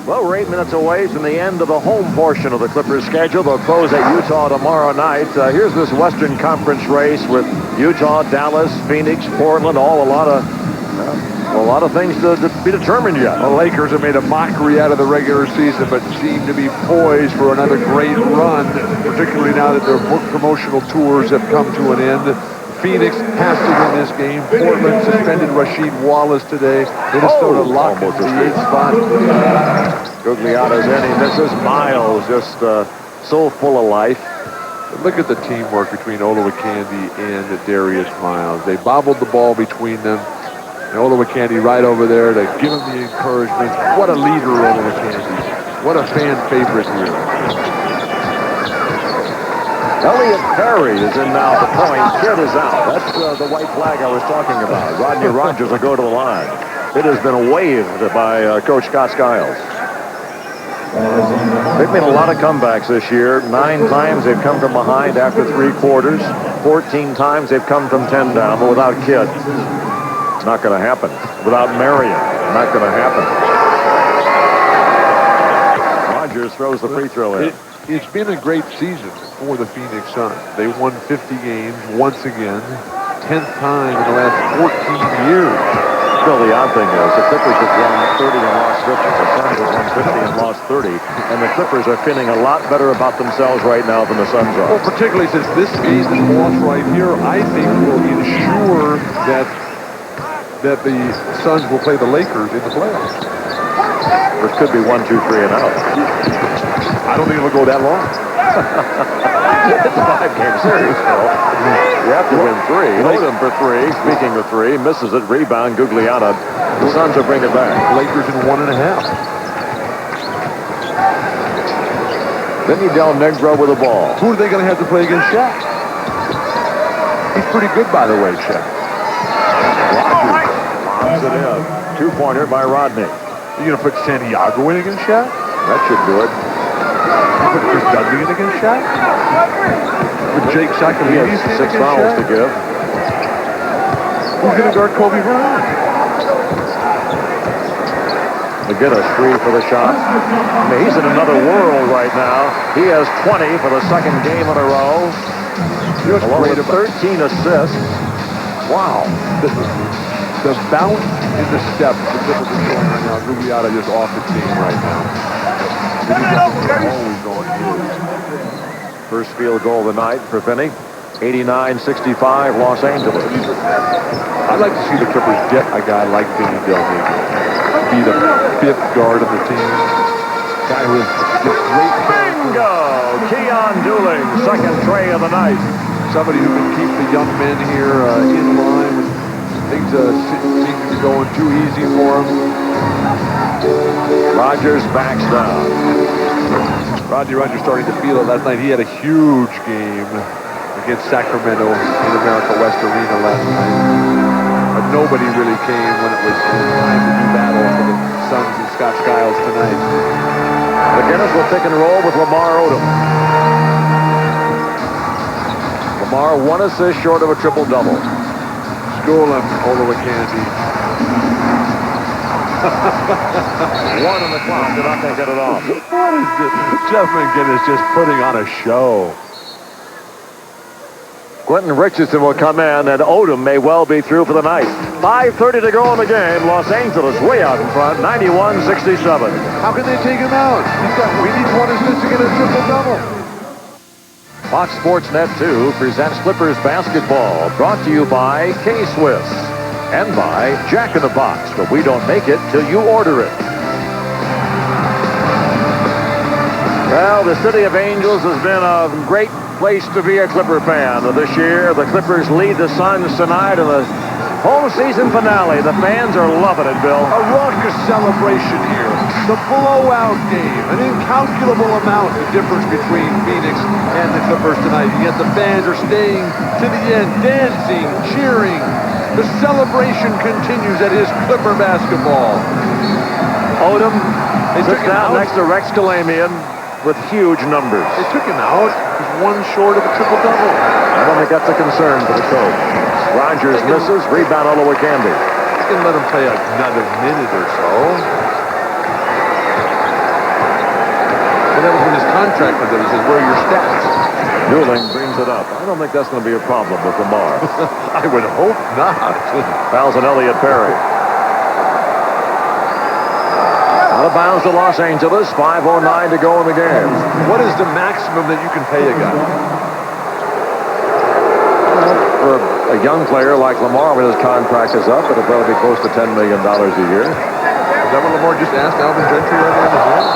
Well, we're 8 minutes away from the end of the home portion of the Clippers schedule. They'll close at Utah tomorrow night. Here's this Western Conference race with Utah, Dallas, Phoenix, Portland, all a lot of things to be determined yet. The Lakers have made a mockery out of the regular season, but seem to be poised for another great run, particularly now that their promotional tours have come to an end. Phoenix has to win this game. Portland suspended Rasheed Wallace today. Minnesota locked into the 8th spot. Gugliotta's in. He misses. Miles just so full of life. But look at the teamwork between Olowokandi and Darius Miles. They bobbled the ball between them. And Olowokandi right over there to give him the encouragement. What a leader, Olowokandi. What a fan favorite here. Elliot Perry is in now at the point. Kidd is out. That's the white flag I was talking about. Rodney Rogers will go to the line. It has been waved by Coach Scott Skiles. They've made a lot of comebacks this year. 9 times they've come from behind after 3 quarters. 14 times they've come from 10 down, but without Kidd. Not going to happen. Without Marion, not going to happen. Rogers throws the free throw in. It's been a great season for the Phoenix Suns. They won 50 games once again, 10th time in the last 14 years. Still, the odd thing is the Clippers have won 30 and lost 50. The Suns have won 50 and lost 30. And the Clippers are feeling a lot better about themselves right now than the Suns are. Well, particularly since this game, this loss right here, I think will ensure that the Suns will play the Lakers in the playoffs. Which could be 1, 2, 3 and out. I don't think it'll go that long. It's a 5-game series, Phil. You have to win 3. Odom for 3. Speaking of 3, misses it. Rebound, Gugliotta. The Suns will bring it back. Lakers in 1.5. Vinny Del Negro with the ball. Who are they going to have to play against Shaq? He's pretty good, by the way, Shaq. Rogers bombs it in. 2-pointer by Rodney. You going to put Santiago in against Shaq? That should do it. You put Chris Dudley in against Shaq? Put Jake Sakalidis in against 6 fouls to give. Who's going to guard Kobe Bryant? McGinnis free for the shot. I mean, he's in another world right now. He has 20 for the 2nd game in a row. Along with 13 assists. Wow. The bounce in the steps the Clippers are showing right now. Gugliotta just off the team right now. Always going his. First field goal of the night for Finney. 89-65 Los Angeles. I'd like to see the Clippers get a guy like Vinny Delmega. Be the fifth guard of the team. Guy with just great Bingo! Keon Dooling, second tray of the night. Somebody who can keep the young men here in line when things seem to be going too easy for them. Rogers backs down. Rodney Rogers starting to feel it last night. He had a huge game against Sacramento in America West Arena last night. But nobody really came when it was time to do battle for the Suns and Scott Skiles tonight. McGinnis will pick and roll with Lamar Odom. Lamar 1 assist short of a triple-double. School him, Olowokandi. One on the clock. They're not going to get it off. What is this? Jeff McGinnis just putting on a show. Quentin Richardson will come in, and Odom may well be through for the night. 5:30 to go in the game. Los Angeles way out in front, 91-67. How can they take him out? We need 1 assist to get a triple-double. Fox Sports Net 2 presents Clippers basketball, brought to you by K-Swiss and by Jack in the Box, but we don't make it till you order it. Well, the City of Angels has been a great place to be a Clipper fan. This year, the Clippers lead the Suns tonight in the home season finale. The fans are loving it, Bill. A raucous celebration here. The blowout game. An incalculable amount of difference between Phoenix and the Clippers tonight. Yet the fans are staying to the end, dancing, cheering. The celebration continues at his Clipper basketball. Odom sits down next to Rex Kalamian with huge numbers. They took him out. He's 1 short of a triple-double. I don't think that's a concern for the coach. Rogers misses. Rebound Olowokandi. You can let him play another minute or so. And that was when his contract was up. He says, where are your stats? Dooling brings it up. I don't think that's going to be a problem with Lamar. I would hope not. Fouls on Elliott Perry. Out of bounds to Los Angeles. 5:09 to go in the game. What is the maximum that you can pay a guy? For a young player like Lamar, when his contract is up, it'll probably be close to $10 million a year. Is that what Lamar just asked Alvin Gentry earlier in the game?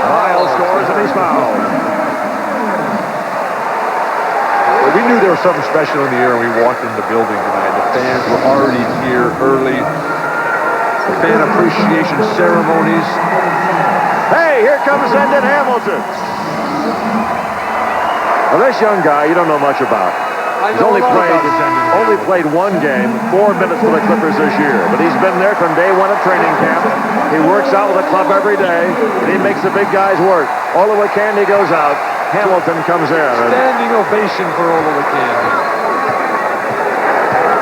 Miles scores and he's fouled. Well, we knew there was something special in the air when we walked in the building tonight. The fans were already here early. The fan appreciation ceremonies. Hey, here comes Zendon Hamilton. Well, this young guy, you don't know much about. He's only played 1 game, 4 minutes for the Clippers this year. But he's been there from day 1 of training camp. He works out with the club every day, and he makes the big guys work. Olowokandi goes out. Hamilton comes in. Standing ovation for Olowokandi.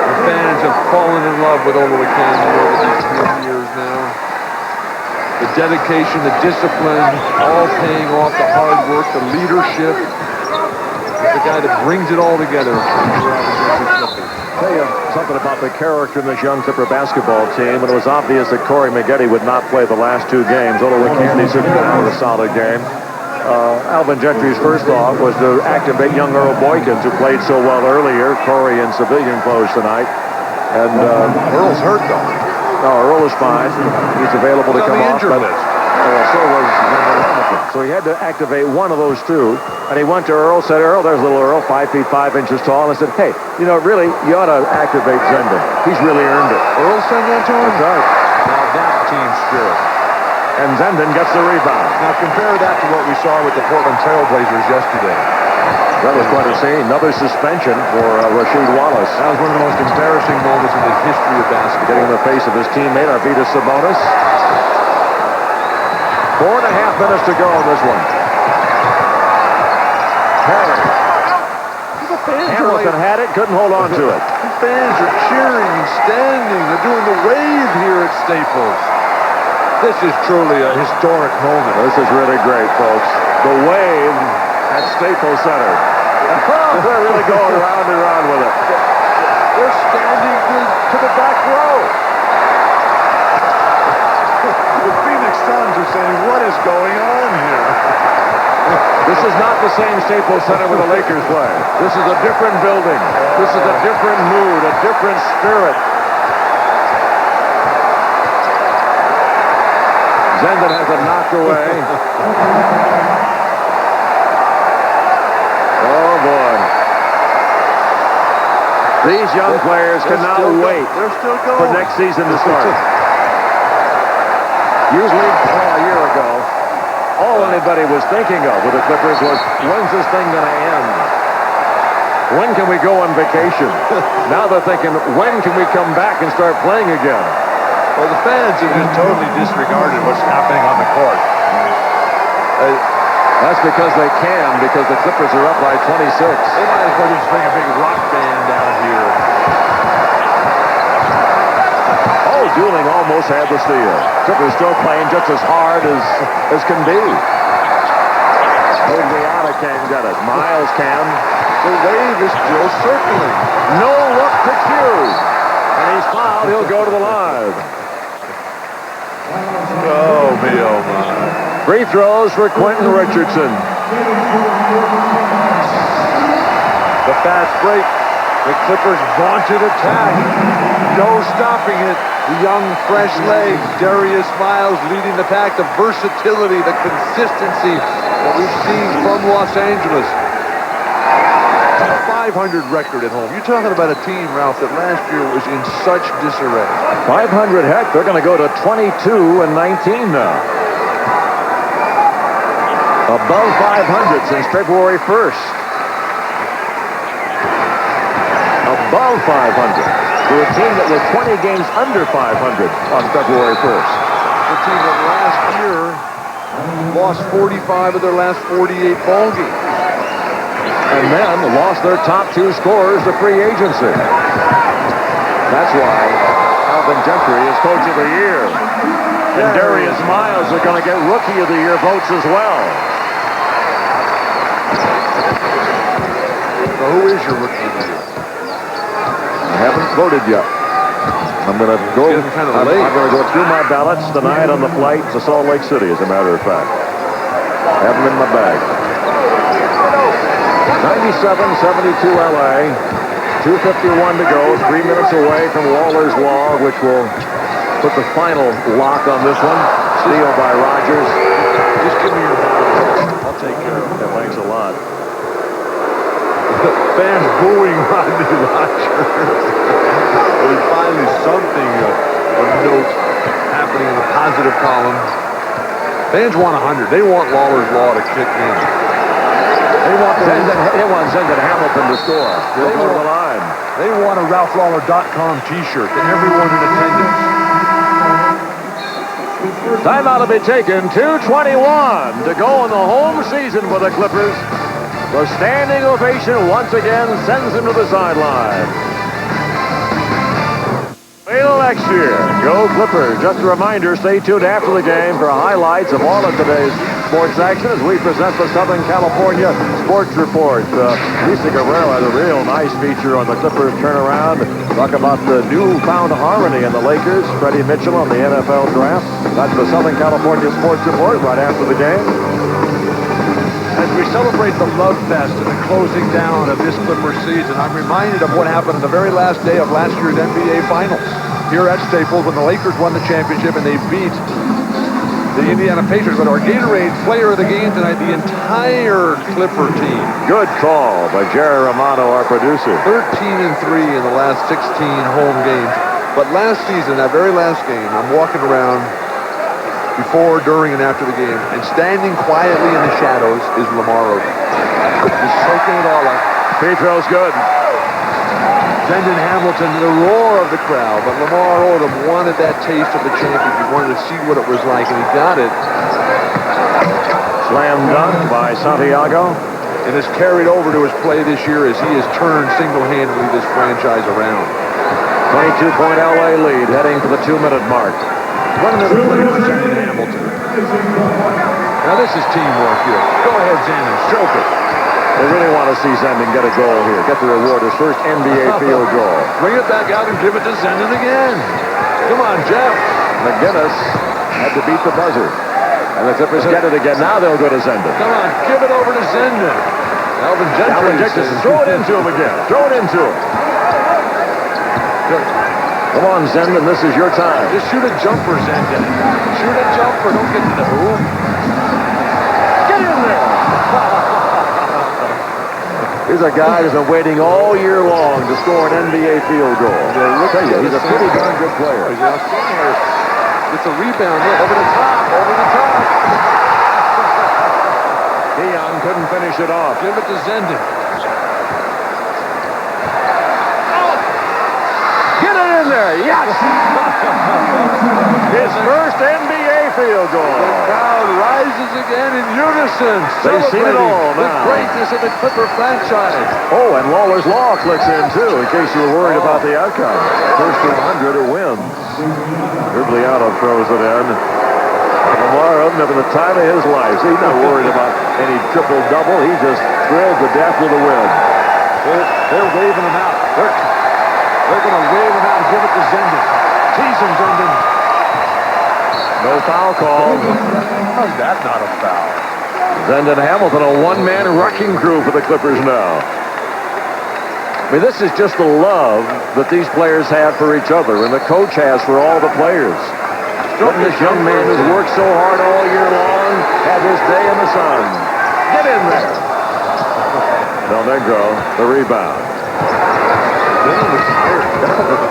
The fans have fallen in love with Olowokandi over these 3 years now. The dedication, the discipline, all paying off, the hard work, the leadership. The guy that brings it all together. Tell you something about the character in this young Clipper basketball team. When it was obvious that Corey Maggette would not play the last 2 games, Olowokandi sitting down with a solid game. Alvin Gentry's first thought was to activate young Earl Boykins, who played so well earlier. Corey in civilian clothes tonight. And Earl's hurt, though. No, Earl is fine. He's available to come off. But, so was Hamilton. So he had to activate one of those 2. And he went to Earl, said, Earl, there's little Earl, 5 feet 5 inches tall. And I said, hey, you know, really, you ought to activate Zendon. He's really earned it. Earl sent that to him? That's right. Now that's team spirit. And Zendon gets the rebound. Now compare that to what we saw with the Portland Trailblazers yesterday. That was quite a scene. Another suspension for Rasheed Wallace. That was one of the most embarrassing moments in the history of basketball. Getting in the face of his teammate, Arvydas Sabonis. 4.5 minutes to go in this one. Perry. Hamilton had it, couldn't hold on to it. The fans are cheering and standing. They're doing the wave here at Staples. This is truly a historic moment. This is really great, folks. The wave at Staples Center. They're really going round and round with it. They're standing to the back row. The Phoenix Suns are saying, what is going on here? This is not the same Staples Center where the Lakers play. This is a different building. This is a different mood, a different spirit. Zenden has it knocked away. Oh, boy. These young players cannot wait for next season to start. Usually, a year ago, all anybody was thinking of with the Clippers was, when's this thing going to end? When can we go on vacation? Now they're thinking, when can we come back and start playing again? Well, the fans have just totally disregarded what's happening on the court. That's because they can, because the Clippers are up by 26. They might as well just bring a big rock band down here. Oh, Dooling almost had the steal. Clippers still playing just as hard as can be. Odom can get it. Miles can. The wave is still circling. No look to Q. And he's fouled. He'll go to the line. Oh, me, oh, my. Free throws for Quentin Richardson. The fast break. The Clippers' vaunted attack. No stopping it. The young, fresh legs. Darius Miles leading the pack. The versatility, the consistency that we've seen from Los Angeles. A 500 record at home. You're talking about a team, Ralph, that last year was in such disarray. 500, heck, they're going to go to 22-19 now. Above 500 since February 1st. Above 500. To a team that was 20 games under 500 on February 1st. The team that last year lost 45 of their last 48 ball games. And then lost their top two scorers to free agency. That's why Alvin Gentry is Coach of the Year. And Darius Miles are going to get Rookie of the Year votes as well. So who is your Rookie of the Year? I haven't voted yet. I'm going to go. I'm going to go through my ballots tonight on the flight to Salt Lake City, as a matter of fact. I have them in my bag. 97-72 LA. 2:51 to go. 3 minutes away from Lawler's Law, which will put the final lock on this one. Steal by Rogers. Just give me your ballot. I'll take care of it. Yeah, thanks a lot. Fans booing Rodney Rogers. There's finally something of note happening in the positive column. Fans want 100. They want Lawler's Law to kick in. They want Zenden Hamilton to score. He'll go to the line. They want a RalphLawler.com t-shirt and everyone in attendance. Timeout to be taken. 2:21 to go in the home season for the Clippers. The standing ovation once again sends him to the sideline. Until next year, go Clippers. Just a reminder, stay tuned after the game for highlights of all of today's sports action as we present the Southern California Sports Report. Lisa Guerrero had a real nice feature on the Clippers turnaround. Talk about the newfound harmony in the Lakers. Freddie Mitchell on the NFL draft. That's the Southern California Sports Report right after the game. As we celebrate the Love Fest and the closing down of this Clippers season, I'm reminded of what happened on the very last day of last year's NBA Finals here at Staples when the Lakers won the championship and they beat the Indiana Pacers. But our Gatorade player of the game tonight, the entire Clipper team. Good call by Jerry Romano, our producer. 13-3 in the last 16 home games. But last season, that very last game, I'm walking around before, during, and after the game, and standing quietly in the shadows is Lamar Odom. Just soaking it all up. Free throw's good. Zenden Hamilton, the roar of the crowd, but Lamar Odom wanted that taste of the championship. He wanted to see what it was like, and he got it. Slam dunk by Santiago. And has carried over to his play this year as he has turned single-handedly this franchise around. 22-point LA lead heading to the 2-minute mark. One another play for Zenden Hamilton. Now this is teamwork here. Go ahead, Zenden. Stroke it. They really want to see Zenden get a goal here. Get the reward, his first NBA field goal. Bring it back out and give it to Zenden again. Come on, Jeff. McGinnis had to beat the buzzer. And the Clippers get it again. Now they'll go to Zenden. Come on, give it over to Zenden. Alvin Gentry. Throw it into him again. Throw it into him. Come on, Zenden. This is your time. Just shoot a jumper, Zenden. Shoot a jumper. Don't get in the hoop. Get in there. He's a guy who's been waiting all year long to score an NBA field goal. I'll tell you, he's a pretty darn good player. It's a rebound there. Over the top. Over the top. Keon couldn't finish it off. Give it to Zenden. Get it in there. Yes. His first NBA field goal. The crowd rises again in unison. They've seen it all the now. greatness of the Clipper franchise. Oh, and Lawler's Law clicks in, too, in case you were worried about the outcome. First to 100 or wins. Out throws it in. Lamar Odom having the time of his life. So he's not worried about any triple-double. He's just thrilled to death with a win. They're waving him out. They're going to wave him out and give it to Zenden. Tease him, Zenden. No foul call. How's that not a foul? Zenden Hamilton, a one-man wrecking crew for the Clippers now. I mean, this is just the love that these players have for each other and the coach has for all the players. Letting this young man who's worked so hard all year long have his day in the sun. Get in there. No, there go. The rebound.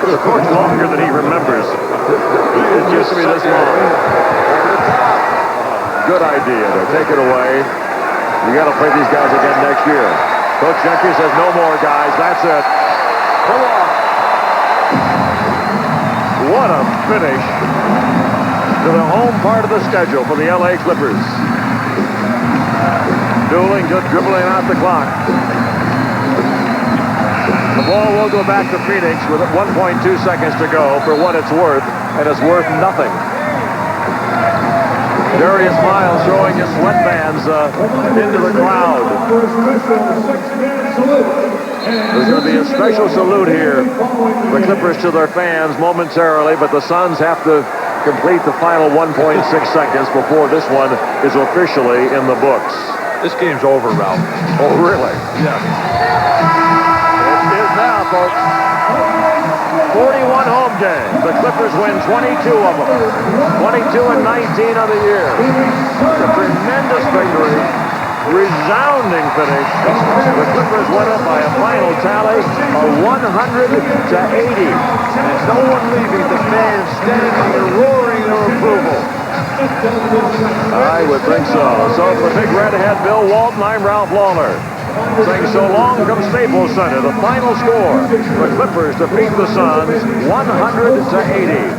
The coach longer than he remembers. It used to be this long. Good idea to take it away. You got to play these guys again next year. Coach Gentry says, no more, guys. That's it. Come on. What a finish to the home part of the schedule for the LA Clippers. Dooling just dribbling out the clock. The ball will go back to Phoenix with 1.2 seconds to go for what it's worth, and it's worth nothing. Darius Miles throwing his sweatbands into the crowd. There's going to be a special salute here. The Clippers to their fans momentarily, but the Suns have to complete the final 1.6 seconds before this one is officially in the books. This game's over, Ralph. Oh, really? Yeah. It is now, folks. 41 home games. The Clippers win 22 of them. 22 and 19 on the year. A tremendous victory. Resounding finish. The Clippers win it by a final tally of 100-80. And no one leaving, the fans standing and roaring their approval. I would think so. So for Big Redhead Bill Walton, I'm Ralph Lawler. Saying so long from Staples Center. The final score. The Clippers defeat the Suns 100-80.